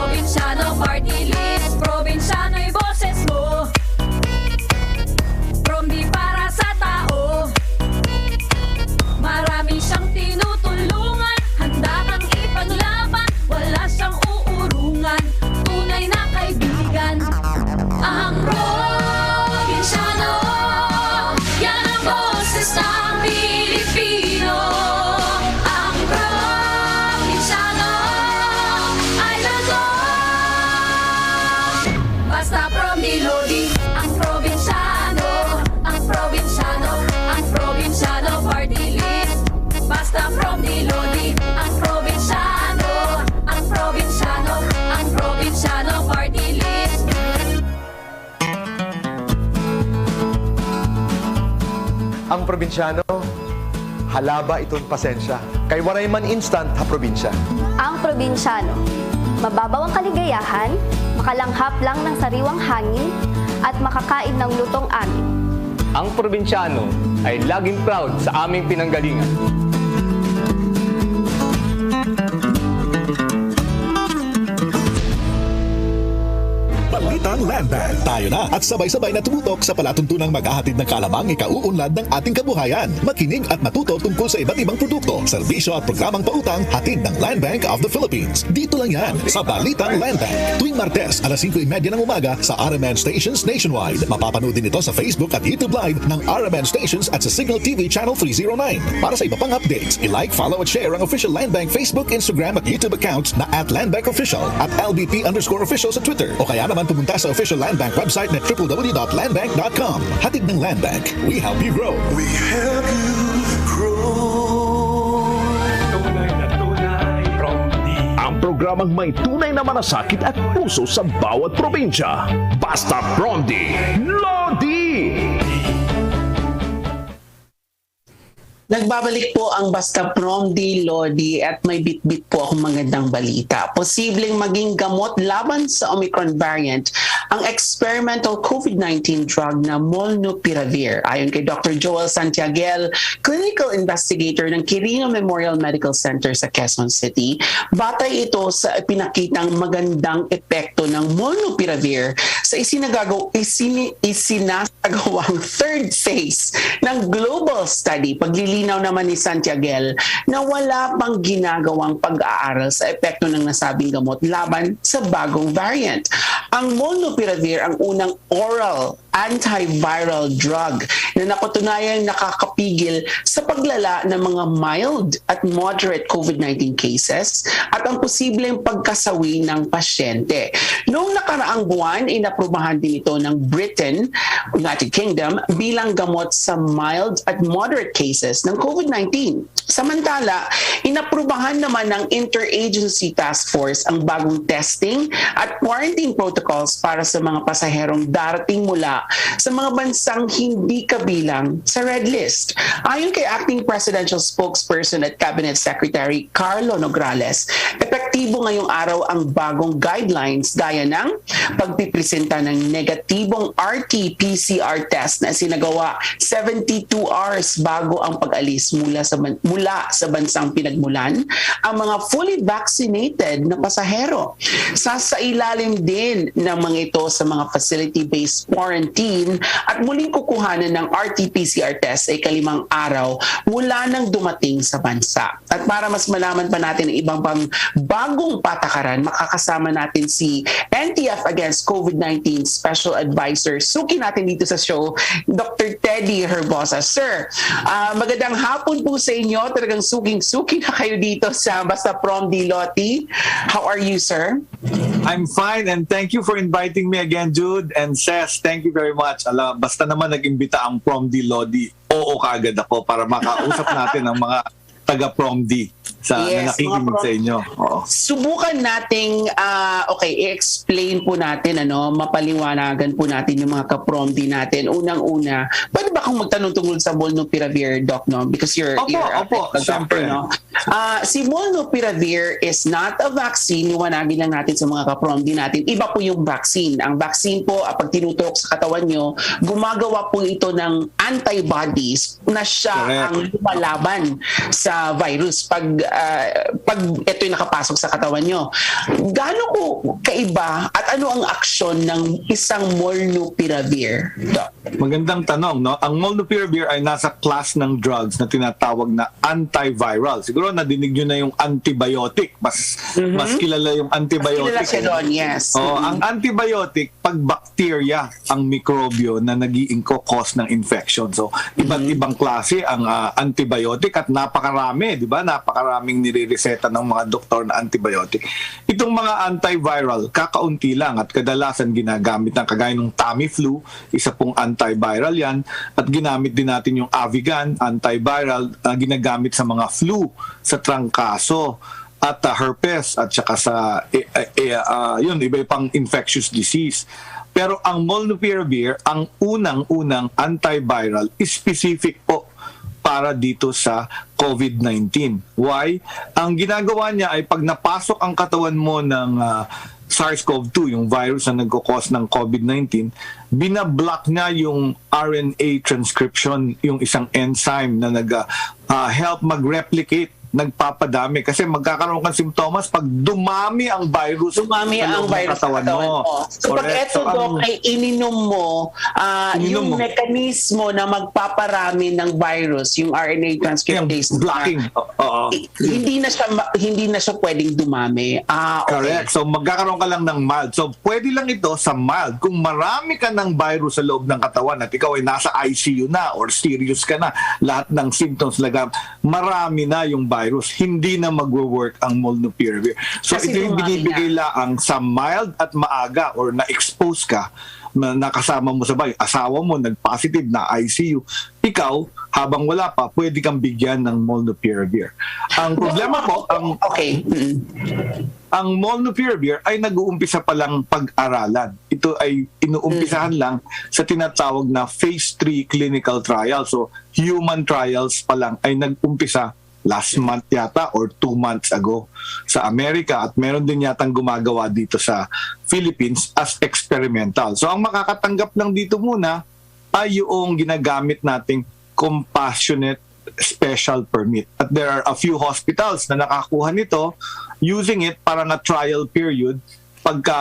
Ang probinsyano, halaba iton pasensya. Kay waray man instant ha probinsya. Ang probinsyano, mababaw ang kaligayahan, makalanghap lang ng sariwang hangin, at makakain ng lutong angin. Ang probinsyano ay laging proud sa aming pinanggalingan. Balitang Land Bank. Tayo na at sabay-sabay na tumutok sa palatuntunang maghahatid ng kalamang ikauunlad ng ating kabuhayan. Makinig at matuto tungkol sa iba't ibang produkto, serbisyo at programang pautang hatid ng Land Bank of the Philippines. Dito lang yan sa Balitang Land Bank. Tuwing Martes, alas 5:30 ng umaga sa RMN Stations nationwide. Mapapanood din ito sa Facebook at YouTube Live ng RMN Stations at sa Signal TV Channel 309. Para sa iba pang updates, i-like, follow at share ang official Land Bank Facebook, Instagram at YouTube accounts na @LandBankOfficial at LBP_official sa Twitter o kaya naman pumunta sa official Land Bank website na www.landbank.com. Hatid ng Land Bank. We help you grow. We help you grow. Tunay na tunay, Promdi. Ang programang may tunay na malasakit at puso sa bawat probinsya. Basta Promdi, Lodi! Nagbabalik po ang Basta Promdi, Lodi, at may bit-bit po akong magandang balita. Posibleng maging gamot laban sa Omicron variant ang experimental COVID-19 drug na Molnupiravir. Ayon kay Dr. Joel Santiaguel, clinical investigator ng Quirino Memorial Medical Center sa Quezon City, batay ito sa pinakitang magandang epekto ng Molnupiravir sa isinasagawang third phase ng global study. Paglilinaw naman ni Santiaguel na wala pang ginagawang pag-aaral sa epekto ng nasabing gamot laban sa bagong variant. Ang Molnupiravir ang unang oral antiviral drug na napatunayang nakakapigil sa paglala ng mga mild at moderate COVID-19 cases at ang posibleng pagkasawi ng pasyente. Noong nakaraang buwan, inaprubahan din ito ng Britain, United Kingdom, bilang gamot sa mild at moderate cases ng COVID-19. Samantala, inaprubahan naman ng Interagency Task Force ang bagong testing at quarantine protocols para sa mga pasaherong darating mula sa mga bansang hindi kabilang sa red list. Ayon kay Acting Presidential Spokesperson at Cabinet Secretary Carlo Nograles, epektibo ngayong araw ang bagong guidelines gaya ng pagpipresenta ng negatibong RT-PCR test na sinagawa 72 hours bago ang pag-alis mula sa bansang pinagmulan, ang mga fully vaccinated na pasahero. Sasailalim din ng mga ito sa mga facility-based quarantine at muling kukuhanan ng RT-PCR test ay 5 araw mula nang dumating sa bansa. At para mas malaman pa natin ang ibang pang bagong patakaran, makakasama natin si NTF Against COVID-19 Special Advisor. Suki natin dito sa show, Dr. Teddy Herbosa. Sir, magandang hapon po sa inyo. Talagang suking-suki na kayo dito sa Basta Promdi, Lodi. How are you, sir? I'm fine and thank you for inviting me again, Jude. And Ses, thank you very much. Basta naman nag-imbita ang Promdi Lodi, oo kaagad ako para makausap natin ang mga taga-Promdi na nakikinig sa inyo. Oo. Subukan nating i-explain po natin, mapaliwanagan po natin yung mga ka-Promdi natin. Unang-una, pwede ba akong magtanong tungkol sa Molnupiravir, Doc, no? Because you're a doctor, no? Si Molnupiravir is not a vaccine. Iwanagin lang natin sa mga ka-Promdi natin. Iba po yung vaccine. Ang vaccine po, pag tinuturok sa katawan nyo, gumagawa po ito ng antibodies na siya ang lumalaban sa virus pag ito'y nakapasok sa katawan nyo. Gaano ko kaiba at ano ang aksyon ng isang Molnupiravir? Magandang tanong, no? Ang Molnupiravir ay nasa class ng drugs na tinatawag na antiviral. Siguro nadinig nyo na yung antibiotic. Mas kilala yung antibiotic. Mas kilala siya doon, yes. Ang antibiotic, pag bacteria ang mikrobyo na nag-i-cause ng infection. So, iba't ibang klase ang antibiotic at napakarami, di ba? Napakaraming nire-reseta ng mga doktor na antibiotic. Itong mga antiviral, kakaunti lang at kadalasan ginagamit ng kagaya ng Tamiflu, isa pong antiviral yan, at ginamit din natin yung Avigan, antiviral, ginagamit sa mga flu, sa trangkaso, at herpes, at saka sa iba pang infectious disease. Pero ang molnupiravir, ang unang-unang antiviral, is specific po para dito sa COVID-19. Why? Ang ginagawa niya ay pag napasok ang katawan mo ng SARS-CoV-2, yung virus na nagkakos ng COVID-19, binablock niya yung RNA transcription, yung isang enzyme na nag-help mag-replicate, nagpapadami. Kasi magkakaroon kang simptomas pag dumami ang virus sa katawan mo. So pag eto, Doc, ay ininom mo, yung mekanismo na magpaparami ng virus, yung RNA transcriptase, blocking. hindi na siya pwedeng dumami. Okay. Correct. So magkakaroon ka lang ng mild. So pwede lang ito sa mild. Kung marami ka ng virus sa loob ng katawan at ikaw ay nasa ICU na or serious ka na, lahat ng symptoms marami na yung virus, hindi na magwo-work ang molnupiravir. So ito yung binibigay lang sa mild at maaga or na-expose ka, nakasama mo sa bahay, asawa mo nag-positive na ICU, ikaw, habang wala pa, pwede kang bigyan ng molnupiravir. Ang problema po, ang molnupiravir ay nag-uumpisa pa lang pag-aralan. Ito ay inuumpisahan lang sa tinatawag na phase 3 clinical trial. So, human trials pa lang ay nag-umpisa last month yata or 2 months ago sa Amerika, at meron din yatang gumagawa dito sa Philippines as experimental. So ang makakatanggap lang dito muna ay yung ginagamit nating compassionate special permit. At there are a few hospitals na nakakuha nito using it para na trial period pagka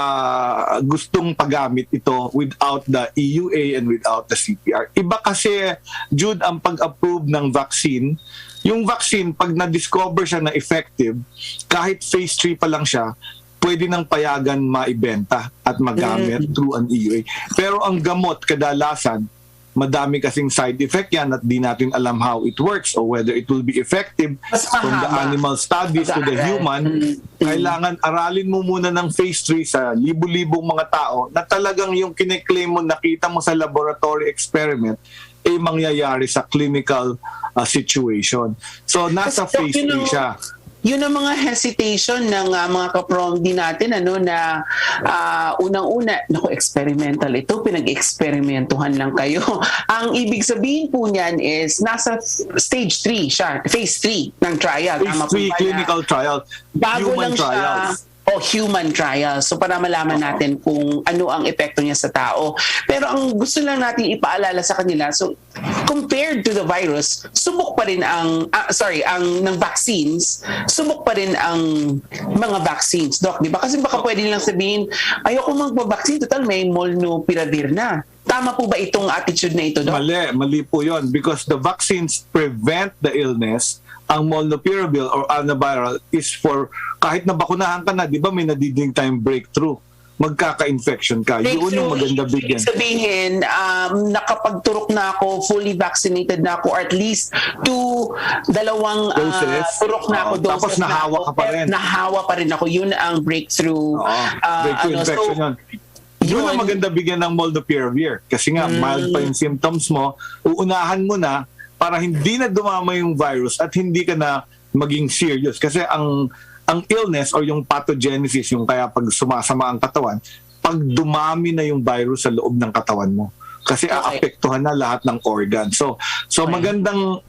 gustong paggamit ito without the EUA and without the CPR. Iba kasi, Jude, ang pag-approve ng vaccine. Yung vaccine, pag na-discover siya na effective, kahit phase 3 pa lang siya, pwede nang payagan maibenta at magamit through an EUA. Pero ang gamot, kadalasan, madami kasing side effect yan at di natin alam how it works or whether it will be effective from the animal studies to the human. Kailangan aralin mo muna ng phase 3 sa libu-libong mga tao na talagang yung kine-claim mo, nakita mo sa laboratory experiment, ay mangyayari sa clinical situation. So, nasa phase 3 siya. Yun ang mga hesitation ng mga ka-Promdi natin, na unang-una, experimental ito, pinag-experimentuhan lang kayo. Ang ibig sabihin po niyan is, nasa stage 3 siya, phase 3 ng trial. Phase 3 clinical trial, human trials. Human trials. So para malaman natin kung ano ang epekto niya sa tao. Pero ang gusto lang natin ipaalala sa kanila, so compared to the virus, subok pa rin ng vaccines, subok pa rin ang mga vaccines, Doc, di ba? Kasi baka pwede lang sabihin, ayoko magpa-vaccine, total may molnupiravir na. Tama po ba itong attitude na ito, Doc? Mali po yun, because the vaccines prevent the illness. Ang molnupiravir or antiviral is for kahit nabakunahan ka na, di ba may nadidinig tayong breakthrough, magkaka-infection ka. Yun yung maganda bigyan. Sabihin, nakapagturok na ako, fully vaccinated na ako, or at least dalawang turok na ako, doses tapos nahawa ka pa rin. Nahawa pa rin ako. Yun ang breakthrough. Breakthrough infection yun. Yun ang maganda bigyan ng molnupiravir. Kasi nga, mild pa yung symptoms mo, uunahan mo na para hindi na dumama yung virus at hindi ka na maging serious. Kasi ang illness or yung pathogenesis, yung kaya pag sumasama ang katawan, pag dumami na yung virus sa loob ng katawan mo. Kasi aapektuhan na lahat ng organ. So magandang,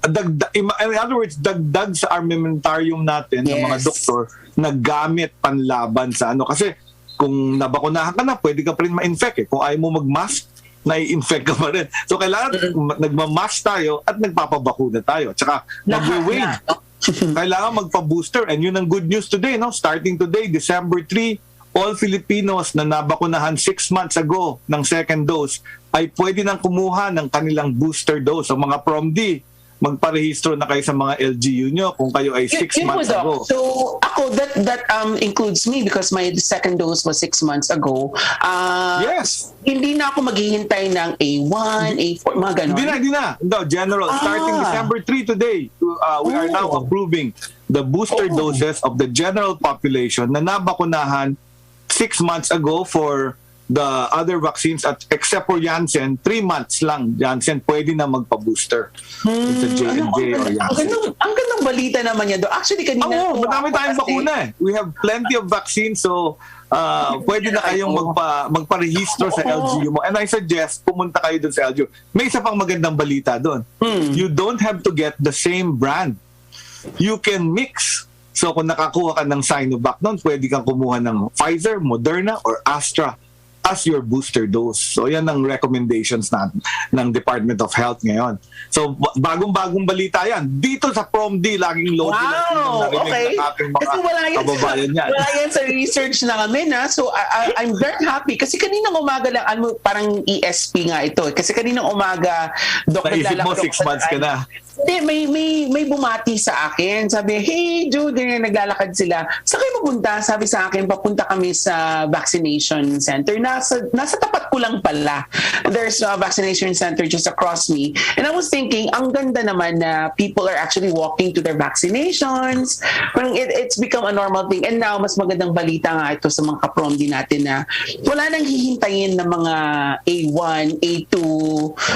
in other words, dagdag sa armamentarium natin ng mga doktor na gamit panlaban sa ano. Kasi kung nabakunahan ka na, pwede ka pa rin ma-infect. Kung ayaw mo mag-mask, nai-infect ka pa rin. So, kailangan nagmamask tayo at nagpapabakuna tayo. Tsaka, mag-wave. Kailangan magpa-booster. And yun ang good news today, no? Starting today, December 3, all Filipinos na nabakunahan 6 months ago ng second dose ay pwede nang kumuha ng kanilang booster dose. So, mga Promdi, magparehistro na kayo sa mga LGU nyo kung kayo ay 6 months ago. So, ako, that includes me because my second dose was 6 months ago. Yes. Hindi na ako maghihintay ng A1, A4, mga ganon. Hindi na. No, general. Starting December 3 today, we are now approving the booster doses of the general population na nabakunahan 6 months ago for the other vaccines, at except for Janssen, 3 months lang Janssen pwede na magpa-booster sa J&J or Janssen. Ang gandang balita naman yan. Actually, kanina... madami tayong bakuna eh. We have plenty of vaccines, so pwede na kayong magparehistro sa LGU mo. And I suggest, pumunta kayo dun sa LGU. May isa pang magandang balita dun. You don't have to get the same brand. You can mix. So kung nakakuha ka ng Sinovac noon, pwede kang kumuha ng Pfizer, Moderna, or Astra as your booster dose. So yan ang recommendations ng Department of Health ngayon. So bagong-bagong balita yan. Dito sa Promdi, laging Lodi Wow! Okay. ng ating mga Kasi kababayan yan. wala yan sa research na kami na. So I'm very happy. Kasi kaninang umaga lang, parang ESP nga ito. Kasi kaninang umaga, Naisip mo, 6 months ka na. Hindi, may bumati sa akin. Sabi, hey, Jude, naglalakad sila. Saan kayo mapunta? Sabi sa akin, papunta kami sa vaccination center. Nasa tapat ko lang pala. There's a vaccination center just across me. And I was thinking, ang ganda naman na people are actually walking to their vaccinations. Parang it's become a normal thing. And now, mas magandang balita nga ito sa mga kapromdi natin na wala nang hihintayin ng mga A1, A2.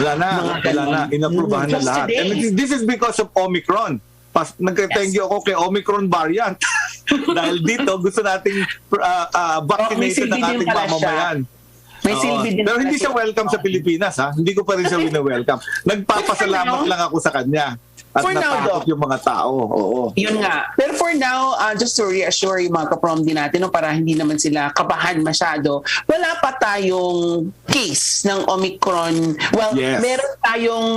Wala na. Inaprubahan na lahat. Today. And this is because of Omicron. Nagka-thank you ako kay Omicron variant. Dahil dito, gusto nating vaccinated ang ating mamamayan. May silbi din. Pero hindi siya welcome sa Pilipinas, ha? Hindi ko pa rin siya wina-welcome. Nagpapasalamat lang ako sa kanya. At For now, natakot yung mga tao. Oo. Yun nga. Pero for now, just to reassure yung mga kapromdi natin, no, para hindi naman sila kabahan masyado, wala pa tayong case ng Omicron. Well, Yes. meron tayong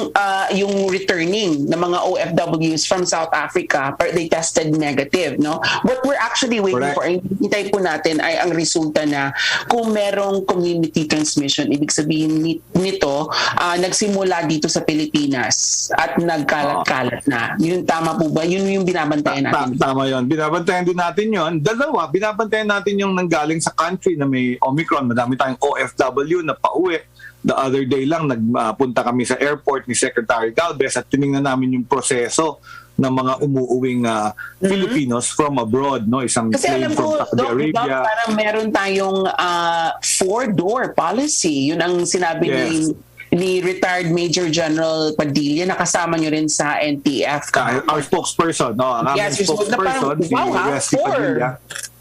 yung returning ng mga OFWs from South Africa, but they tested negative, no? What we're actually waiting for, hintay po natin ay ang resulta na kung merong community transmission, ibig sabihin nito, nagsimula dito sa Pilipinas at nagkalat-kalat na. Yun tama po ba? Yun yung binabantayan natin. Tama yun. Binabantayan din natin yun. Dalawa, binabantayan natin yung nanggaling sa country na may Omicron. Madami tayong OFW na pauwi. The other day lang, nagpunta kami sa airport ni Secretary Galvez at tinignan namin yung proseso ng mga umuuwing Filipinos from abroad, no? Isang Kasi plane alam from ko, Saudi Doc, Arabia. diba, parang meron tayong 4-door policy. Yun ang sinabi ni retired Major General Padilla, nakasama nyo rin sa NTF. Our spokesperson, no? Ang aming spokesperson, si Rusty Padilla.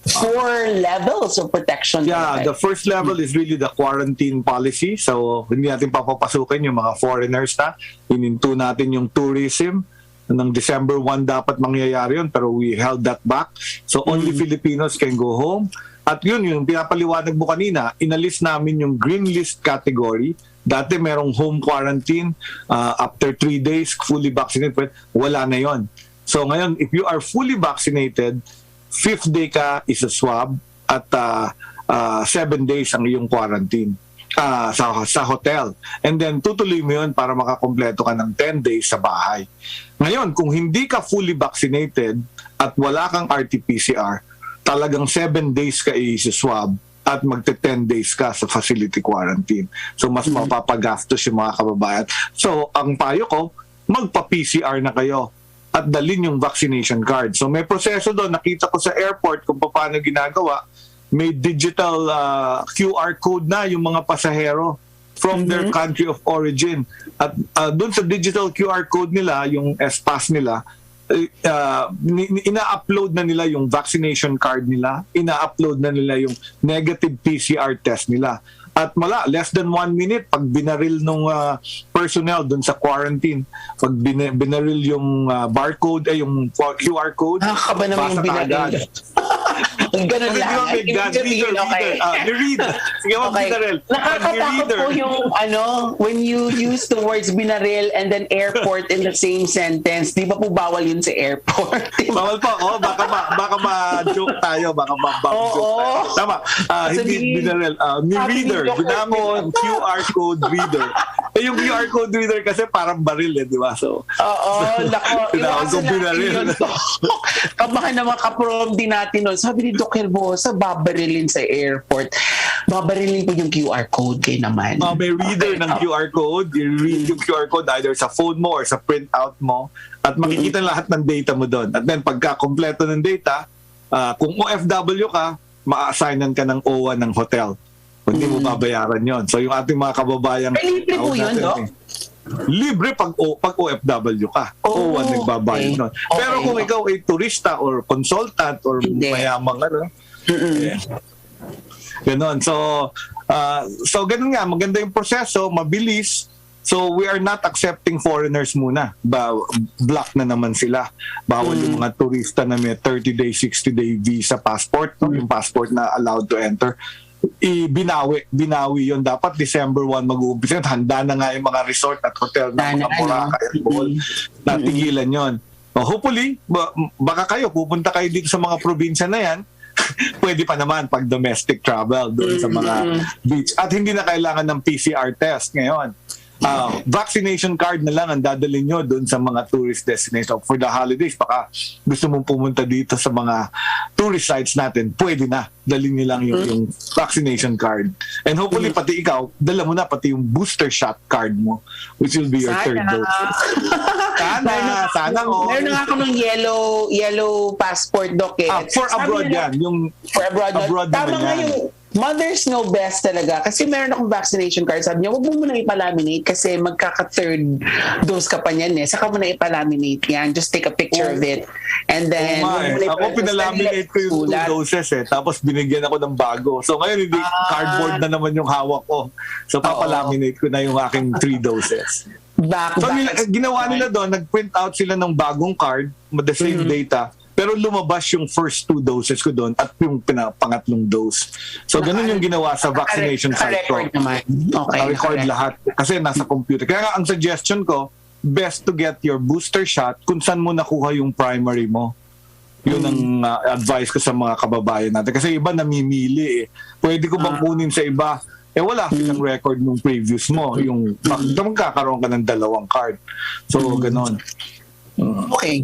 4 levels of protection. Yeah, the first level is really the quarantine policy. So, hindi natin papapasukin yung mga foreigners na. Hininto natin yung tourism. Ng December 1 dapat mangyayari yun, pero we held that back. So, only Filipinos can go home. At yun, yung pinapaliwanag mo kanina, inalis namin yung green list category. Dati merong home quarantine, after 3 days, fully vaccinated. Wala na yon. So, ngayon, if you are fully vaccinated, 5th day ka is a swab at 7 days ang iyong quarantine sa hotel. And then tutuloy mo yun para makakompleto ka ng 10 days sa bahay. Ngayon, kung hindi ka fully vaccinated at wala kang RT-PCR, talagang 7 days ka i-swab at magte-10 days ka sa facility quarantine. So mas mapapagastos yung mga kababayan. So ang payo ko, magpa-PCR na kayo at dalhin yung vaccination card. So may proseso doon, nakita ko sa airport kung paano ginagawa. May digital QR code na yung mga pasahero from their country of origin. At doon sa digital QR code nila, yung S-Pass nila, ina-upload na nila yung vaccination card nila, ina-upload na nila yung negative PCR test nila. At less than 1 minute, pag binaril nung personnel dun sa quarantine, pag binaril yung barcode, yung QR code, kaba naman yung binaril. Ganun lang. Ni-read. Sige mo, binaril. Nakakatakot po yung when you use the words binaril and then airport in the same sentence, di ba po bawal yun sa airport? Bawal po. Baka ma-joke tayo. Baka ma-joke tayo. Tama. Hindi binaril. Ni-reader. Ginamit ang QR code reader. Yung QR code reader kasi parang baril, di ba? So, iwasan natin yun. Kabahan ng mga kapromdi natin nun. Sabi ni Doc Herbosa, babarilin sa airport. Babarilin po yung QR code kayo naman. May reader ng QR code. You read yung QR code either sa phone mo or sa printout mo at makikita lahat ng data mo doon. At then pagka kompleto ng data, kung OFW ka, ma-assignan ka ng OWA ng hotel. Hindi mo babayaran yon. So yung ating mga kababayang... Libre po yun, no? Libre pag OFW ka. OWA nagbabayad nun. Pero kung ikaw ay turista or consultant or mayamang Ganon. So ganun nga, maganda yung proseso, mabilis. So we are not accepting foreigners muna. Block na naman sila. Bawal yung mga turista na may 30-day, 60-day visa passport, no? Yung passport na allowed to enter. Binawi yun. Dapat December 1 mag-uumpisa. Handa na nga yung mga resort at hotel na mga Boracay at Bohol. Natigilan yun. Hopefully, baka pupunta kayo dito sa mga probinsya na yan. Pwede pa naman pag domestic travel doon sa mga beach. At hindi na kailangan ng PCR test ngayon. Vaccination card na lang ang dadalhin nyo doon sa mga tourist destination. For the holidays, baka gusto mong pumunta dito sa mga tourist sites natin, pwede na. Dalhin nyo lang yung vaccination card. And hopefully, pati ikaw, dala mo na pati yung booster shot card mo, which will be your third dose. Sana. Meron nga ako ng yellow passport, Doc. For abroad yan. For abroad tama nga yan. yung mothers know best talaga. Kasi meron akong vaccination card. Sabi niya, huwag mo muna ipalaminate kasi magkaka-third dose ka pa niyan Saka mo na ipalaminate yan. Just take a picture of it. And then... Ako pinalaminate ko yung 2 doses Tapos binigyan ako ng bago. So ngayon, hindi cardboard na naman yung hawak ko. So papalaminate ko na yung aking 3 doses. Ginawa nila doon, nag-print out sila ng bagong card, the same data, pero lumabas yung first 2 doses ko doon at yung pangatlong dose. So ganun yung ginawa sa vaccination site ko. Naka-record lahat kasi nasa computer. Kaya nga ang suggestion ko, best to get your booster shot kung saan mo nakuha yung primary mo. Yun ang advice ko sa mga kababayan natin. Kasi iba namimili Pwede ko bang kunin sa iba? Wala silang record nung previous mo. Yung magkakaroon ka ng 2 card. So, ganon. Okay.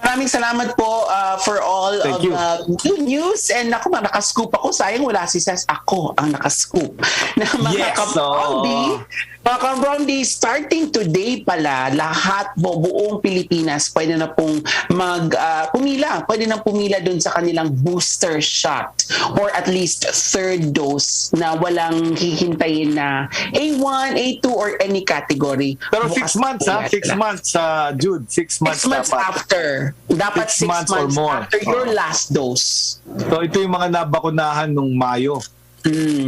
Maraming salamat po for all of the good news. And ako, nakascoop ako. Sayang wala si Ses. Ako ang nakascoop. Na mga Promdi, starting today pala, lahat buong Pilipinas pwede na pong pumila. Pwede na pumila dun sa kanilang booster shot or at least 3rd dose na walang hihintayin na A1, A2 or any category. Pero 6 months 6 months Jude, 6 months after. Dapat 6 months or more after your last dose. So ito yung mga nabakunahan nung Mayo.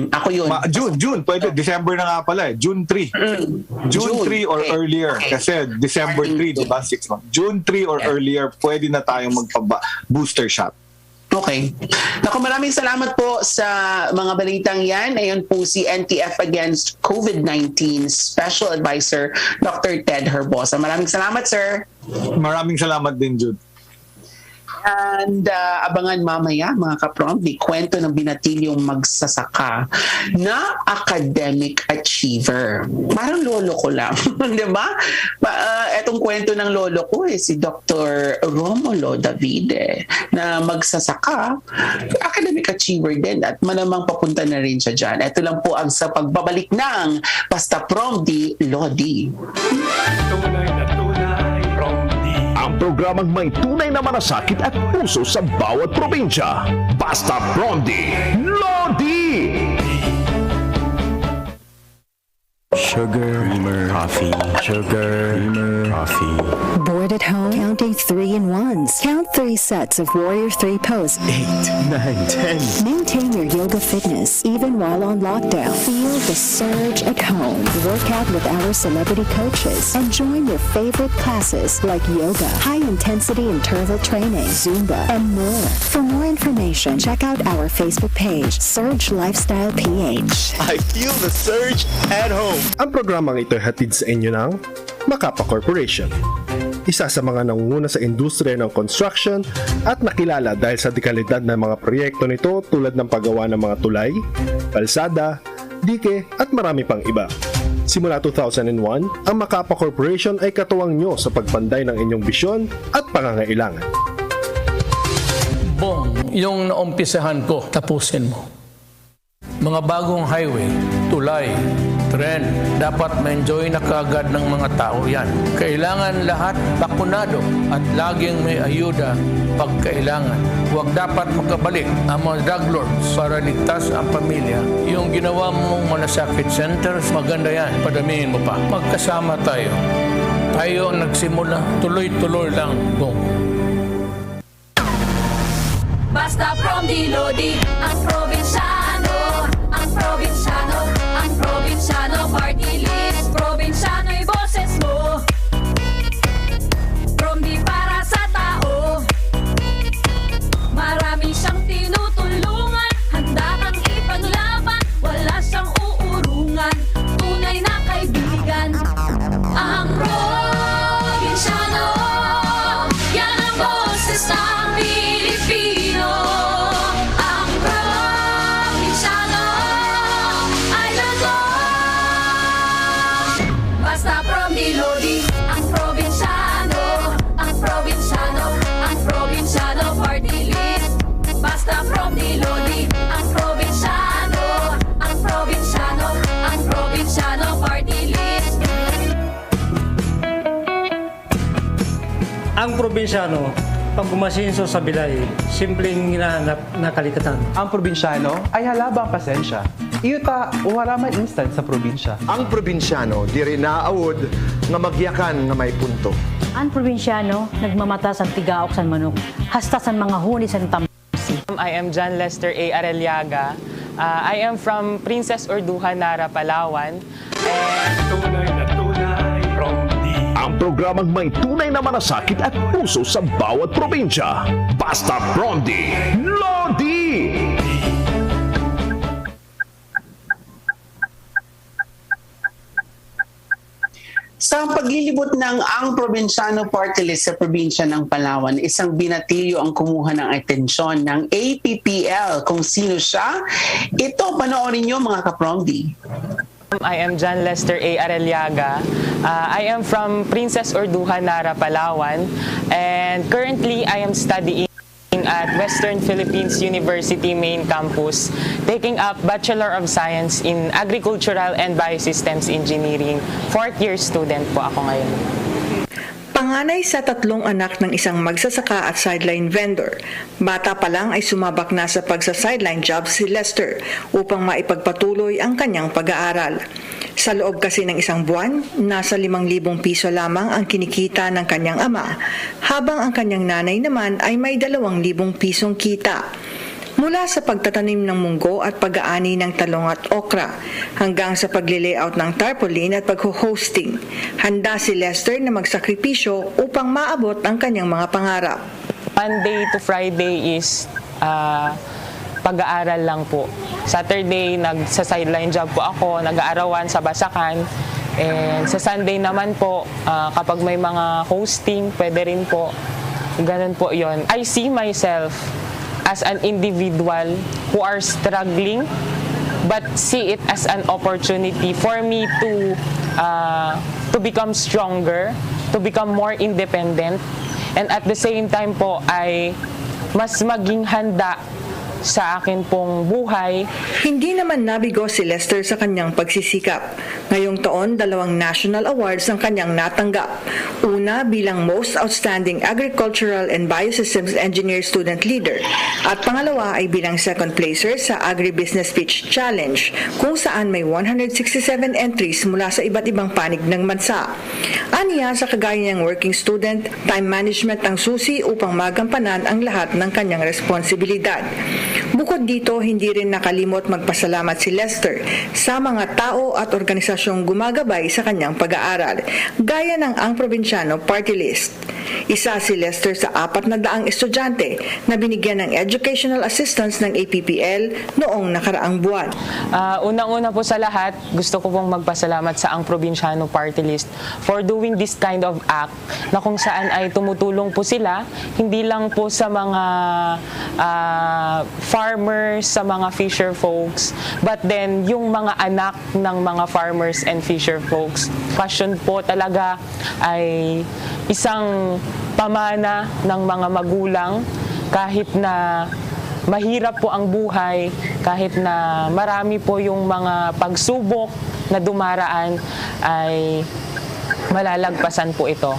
Ako yun. June. Pwede. December na nga pala June 3. June 3 or earlier. Kasi December 3, diba? 6 months. June 3 or earlier, pwede na tayong magpa-booster shot. Okay. Naku, maraming salamat po sa mga balitang yan. Ayan po si NTF Against COVID-19 Special Advisor Dr. Ted Herbosa. Maraming salamat, sir. Maraming salamat din, Jude. And abangan mamaya mga ka-Promdi, kwento ng binatilyong magsasaka na academic achiever. Parang lolo ko lang. Di ba? Etong kwento ng lolo ko si Dr. Romulo Davide na magsasaka, academic achiever din at malamang papunta na rin siya dyan. Ito lang po ang sa pagbabalik ng Basta Promdi, Lodi. Ang programang may tunay na malasakit at puso sa bawat probinsya. Basta Promdi, Lodi! Sugar, creamer, coffee. Sugar, creamer, coffee. Bored at home? Counting 3 in 1s. Count 3 sets of Warrior 3 pose. 8, 9, 10. Maintain your yoga fitness even while on lockdown. Feel the surge at home. Work out with our celebrity coaches and join your favorite classes like yoga, high-intensity interval training, Zumba, and more. For more information, check out our Facebook page, Surge Lifestyle PH. I feel the surge at home. Ang programang ito ay hatid sa inyo ng Macapa Corporation. Isa sa mga nangunguna sa industriya ng construction at nakilala dahil sa dekalidad ng mga proyekto nito tulad ng paggawa ng mga tulay, kalsada, dike at marami pang iba. Simula 2001, ang Macapa Corporation ay katuwang nyo sa pagpanday ng inyong bisyon at pangangailangan. Bong, yung naumpisahan ko, tapusin mo. Mga bagong highway, tulay, tren, dapat ma-enjoy na kaagad ng mga tao yan. Kailangan lahat bakunado at laging may ayuda pag kailangan. Huwag dapat makabalik ang mga drug lords para ligtas ang pamilya. Yung ginawa mong malasakit centers, maganda yan. Padamihin mo pa. Magkasama tayo. Tayo ang nagsimula. Tuloy-tuloy lang. Boom. Basta Promdi, Lodi, ang probinsya. Promdi, Lodi, ang probinsyano, ang probinsyano, ang probinsyano party list. Basta Promdi, Lodi, ang probinsyano, ang probinsyano, ang probinsyano party list. Ang probinsyano, pag gumasinso sa bilay, simpleng hinahanap na kalikatan. Ang probinsyano ay halabang pasensya. Iyuta o halaman instant sa probinsya. Ang probinsyano, di rin naaawod nga magyakan nga may punto. Ang probinsyano, nagmamata sa tigaok sa manok, hasta sa mga huni sa tamsi. I am John Lester A. Areliaga. I am from Princess Orduhan, Nara, Palawan. Tunay na tunay, Promdi. Ang programang may tunay na malasakit at puso sa bawat probinsya. Basta Promdi, Lodi! Sa paglilibot ng Ang Probinsyano Party List sa probinsya ng Palawan, isang binatilyo ang kumuha ng atensyon ng APPL. Kung sino siya, ito panoorin niyo mga ka-Promdi. I am John Lester A. Areliaga. I am from Princess Orduhan, Nara, Palawan. And currently, I am studying at Western Philippines University Main Campus, taking up Bachelor of Science in Agricultural and Biosystems Engineering. 4th year student po ako ngayon. Panganay sa 3 anak ng isang magsasaka at sideline vendor. Bata pa lang ay sumabak na sa pagsa-sideline job si Lester upang maipagpatuloy ang kanyang pag-aaral. Sa loob kasi ng isang buwan, nasa 5,000 piso lamang ang kinikita ng kanyang ama, habang ang kanyang nanay naman ay may 2,000 pisong kita. Mula sa pagtatanim ng munggo at pag-aani ng talong at okra, hanggang sa pagli-layout ng tarpaulin at pag-hosting, handa si Lester na magsakripisyo upang maabot ang kanyang mga pangarap. Monday to Friday is pag-aaral lang po. Saturday, nagsa-sideline job po ako, nag-aarawan sa Basakan. And sa Sunday naman po, kapag may mga hosting, pwede rin po. Ganun po yon. I see myself as an individual who are struggling, but see it as an opportunity for me to become stronger, to become more independent, and at the same time po ay mas maging handa sa akin pong buhay. Hindi naman nabigo si Lester sa kanyang pagsisikap. Ngayong taon, 2 national awards ang kanyang natanggap. Una bilang Most Outstanding Agricultural and Biosystems Engineer Student Leader at pangalawa ay bilang second placer sa Agribusiness Pitch Challenge kung saan may 167 entries mula sa iba't ibang panig ng bansa. Aniya sa kagaya niyang working student, time management ang susi upang magampanan ang lahat ng kanyang responsibilidad. Bukod dito, hindi rin nakalimot magpasalamat si Lester sa mga tao at organisasyong gumagabay sa kanyang pag-aaral, gaya ng Ang Probinsyano Party List. Isa si Lester sa 400 estudyante na binigyan ng educational assistance ng APPL noong nakaraang buwan. Unang-una po sa lahat, gusto ko pong magpasalamat sa Ang Probinsyano Party List for doing this kind of act na kung saan ay tumutulong po sila, hindi lang po sa mga farmers, sa mga fisher folks, but then yung mga anak ng mga farmers and fisher folks. Passion po talaga ay isang pamana ng mga magulang kahit na mahirap po ang buhay, kahit na marami po yung mga pagsubok na dumaraan, ay malalagpasan po ito.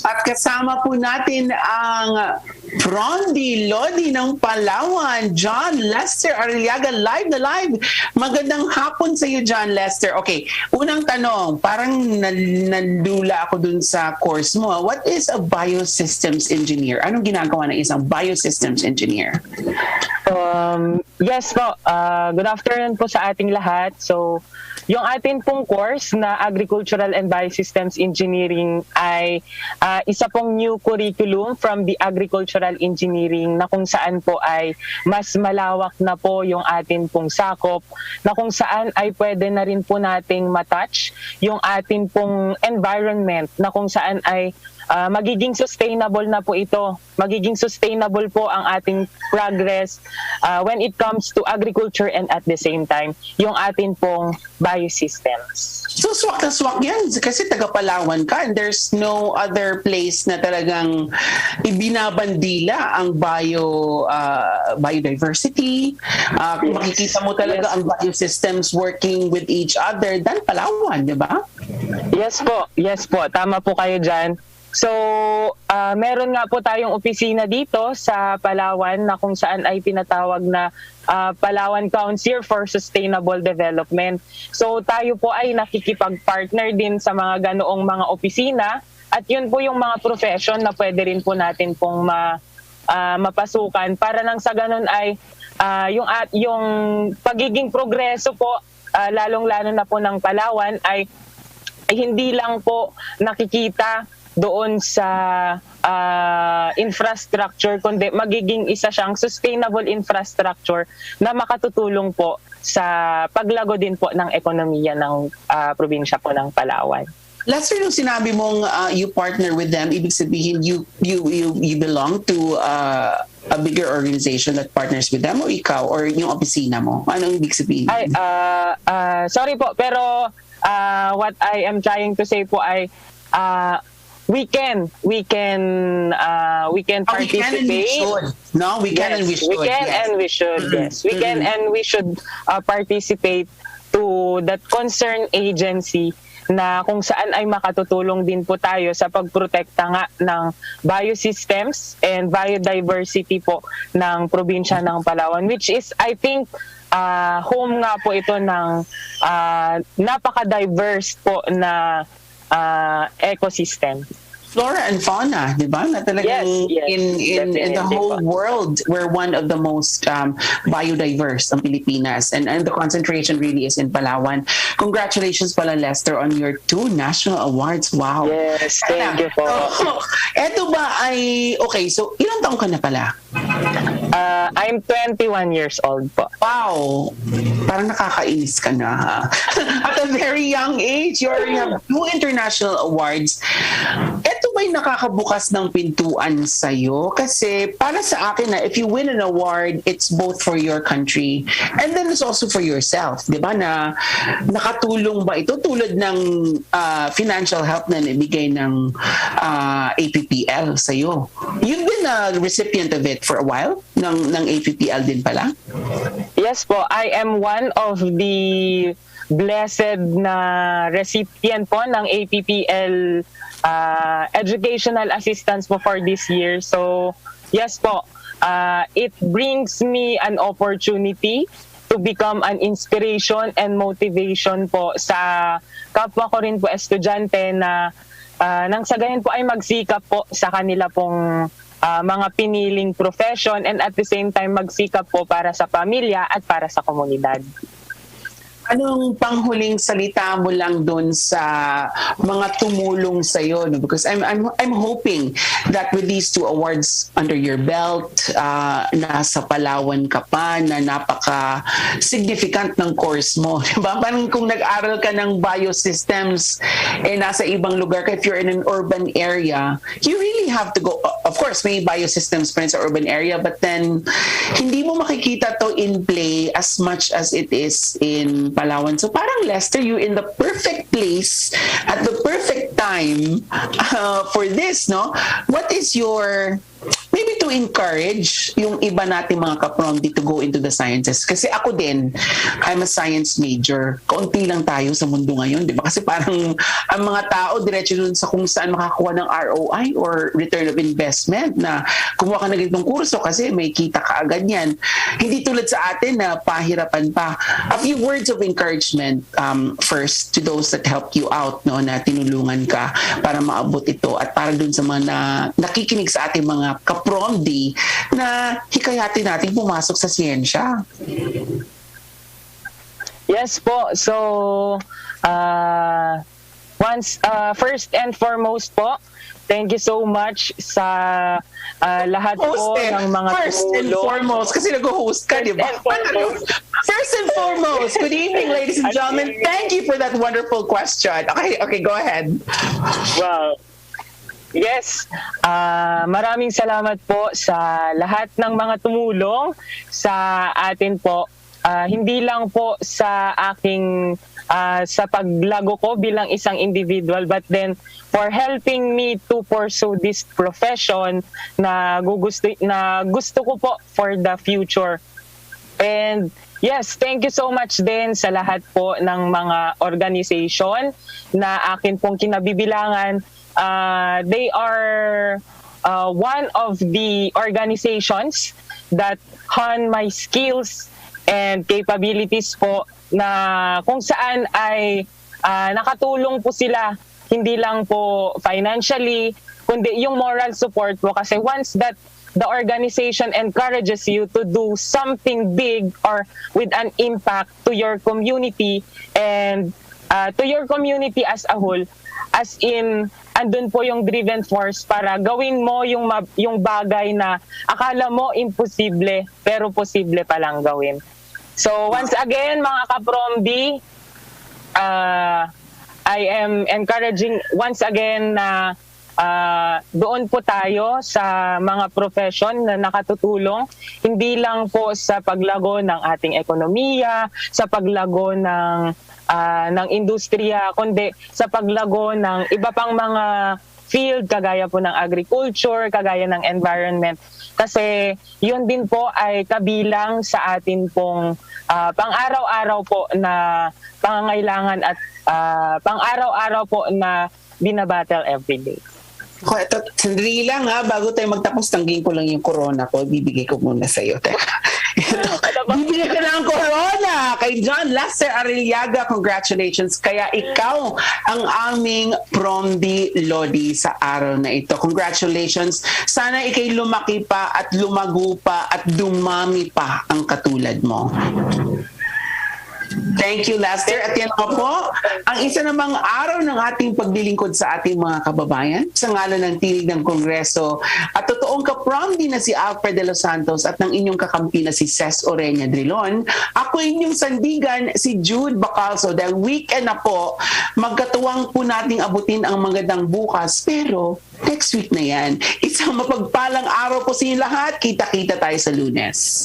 At kasama po natin ang Promdi, Lodi ng Palawan, John Lester Areliaga, live na live. Magandang hapon sa iyo, John Lester. Okay, unang tanong, parang nalula ako dun sa course mo. What is a biosystems engineer? Anong ginagawa ng isang biosystems engineer? Yes po, good afternoon po sa ating lahat. So, yung atin pong course na Agricultural and Biosystems Engineering ay isa pong new curriculum from the Agricultural agricultural engineering na kung saan po ay mas malawak na po yung atin pong sakop, na kung saan ay pwede na rin po nating matouch yung atin pong environment, na kung saan ay magiging sustainable na po ito. Magiging sustainable po ang ating progress when it comes to agriculture and at the same time, yung atin pong biosystems. So swak na swak yan kasi taga Palawan ka and there's no other place na talagang ibinabandila ang biodiversity. Makikita mo talaga ang biosystems working with each other than Palawan, di ba? Yes po. Tama po kayo dyan. So, meron nga po tayong opisina dito sa Palawan na kung saan ay tinatawag na Palawan Council for Sustainable Development. So, tayo po ay nakikipag-partner din sa mga ganoong mga opisina at yun po yung mga profession na pwede rin po natin pong mapasukan para nang sa ganon ay yung pagiging progreso po, lalong-lalo na po ng Palawan ay hindi lang po nakikita doon sa infrastructure, kundi magiging isa siyang sustainable infrastructure na makatutulong po sa paglago din po ng ekonomiya ng probinsya po ng Palawan. Last year nung sinabi mong you partner with them, ibig sabihin you belong to a bigger organization that partners with them o ikaw or yung opisina mo? Anong ibig sabihin? Sorry po, pero what I am trying to say po ay we can participate. We can and we should. Yes, we can and we should participate to that concerned agency na kung saan ay makatutulong din po tayo sa pagprotekta nga ng biosystems and biodiversity po ng probinsya ng Palawan, which is I think home nga po ito ng napaka-diverse po na ecosystem. Flora and fauna, di ba? Na talagang in the whole world, we're one of the most biodiverse ng Pilipinas. And the concentration really is in Palawan. Congratulations pala, Lester, on your 2 national awards. Wow. Yes, thank you po. Eto ba ay, okay, so ilang taong ka na pala? I'm 21 years old po. Wow. Parang nakakainis ka na, ha? At a very young age, you already have 2 international awards. Ito ba'y nakakabukas ng pintuan sa'yo? Kasi para sa akin na if you win an award, it's both for your country and then it's also for yourself. Di ba na nakatulong ba ito tulad ng financial help na nabigay ng APPL sa'yo? You've been a recipient of it for a while ng APPL din pala? Yes po, I am one of the blessed na recipient po ng APPL educational assistance po for this year. So, yes po, it brings me an opportunity to become an inspiration and motivation po sa kapwa ko rin po estudyante na nang sa gayon po ay magsikap po sa kanila pong mga piniling profession and at the same time magsikap po para sa pamilya at para sa komunidad. Anong panghuling salita mo lang doon sa mga tumulong sa iyo? No? Because I'm hoping that with these 2 awards under your belt, nasa Palawan ka pa na napaka-significant ng course mo. Diba? Parang kung nag-aral ka ng biosystems, nasa ibang lugar ka, if you're in an urban area, you really have to go. Of course, may biosystems pa rin sa urban area, but then hindi mo makikita to in play as much as it is in Palawan. So parang Lester, you in the perfect place at the perfect time for this, no? What is your maybe to encourage yung iba nating mga ka-Promdi to go into the sciences? Kasi ako din, I'm a science major. Kaunti lang tayo sa mundo ngayon, di ba? Kasi parang ang mga tao diretso dun sa kung saan makakuha ng ROI or return of investment na kumuha ka na ganitong kurso kasi may kita ka agad yan. Hindi tulad sa atin na pahirapan pa. A few words of encouragement first to those that helped you out, no, na tinulungan ka para maabot ito at para dun sa mga nakikinig sa ating mga ka-Promdi na hikayatin natin pumasok sa siyensya. Yes po. So, first and foremost po, Thank you so much sa lahat po ng mga First and foremost, kasi nag-host ka, di ba? First and foremost, good evening, ladies and gentlemen. Thank you for that wonderful question. Okay, go ahead. Wow. Yes, maraming salamat po sa lahat ng mga tumulong sa atin po. Hindi lang po sa aking sa paglago ko bilang isang individual, but then for helping me to pursue this profession na gusto ko po for the future. And yes, thank you so much din sa lahat po ng mga organization na akin pong kinabibilangan. They are one of the organizations that hone my skills and capabilities po, na kung saan ay nakatulong po sila, hindi lang po financially, kundi yung moral support po. Kasi once that the organization encourages you to do something big or with an impact to your community and to your community as a whole, as in, andun po yung driven force para gawin mo yung bagay na akala mo imposible, pero posible palang gawin. So once again, mga ka-Promdi, I am encouraging once again na doon po tayo sa mga profession na nakatutulong, hindi lang po sa paglago ng ating ekonomiya, sa paglago ng industriya, kundi sa paglago ng iba pang mga field, kagaya po ng agriculture, kagaya ng environment. Kasi yun din po ay kabilang sa atin pong pang-araw-araw po na pangangailangan at pang-araw-araw po na binabattle everyday. Ito, sandali lang bago tayo magtapos, tanggin ko lang yung corona ko. Bibigay ko muna sa'yo. Bibigay ka ng corona kay John Lester Ariliaga. Congratulations. Kaya ikaw ang aming Promdi Lodi sa araw na ito. Congratulations. Sana ikay lumaki pa at lumago pa at dumami pa ang katulad mo. Thank you, Lester. At yan po, ang isa namang araw ng ating paglilingkod sa ating mga kababayan sa ngalan ng tinig ng Kongreso at totoong ka-Promdi na si Alfred de los Santos at ng inyong kakampi na si Ces Orenia Drilon. Ako inyong sandigan, si Jude Bacalso. Dahil weekend na po, magkatuwang po nating abutin ang magandang bukas, pero next week na yan. Isang mapagpalang araw po sa inyo lahat. Kita-kita tayo sa Lunes.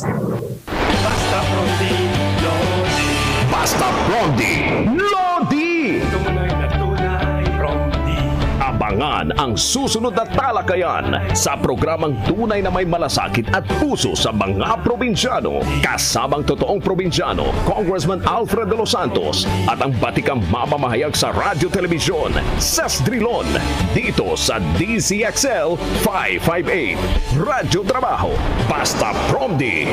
Basta Promdi, Lodi. Basta Promdi, Lodi! Tunay na tunay, Promdi. Abangan ang susunod na talakayan sa programang Tunay na May Malasakit at Puso sa mga probinsyano. Kasamang totoong probinsyano, Congressman Alfred de los Santos at ang batikang mamamahayag sa radyo telebisyon, Ces Drilon. Dito sa DCXL 558. Radyo Trabaho, Basta Promdi,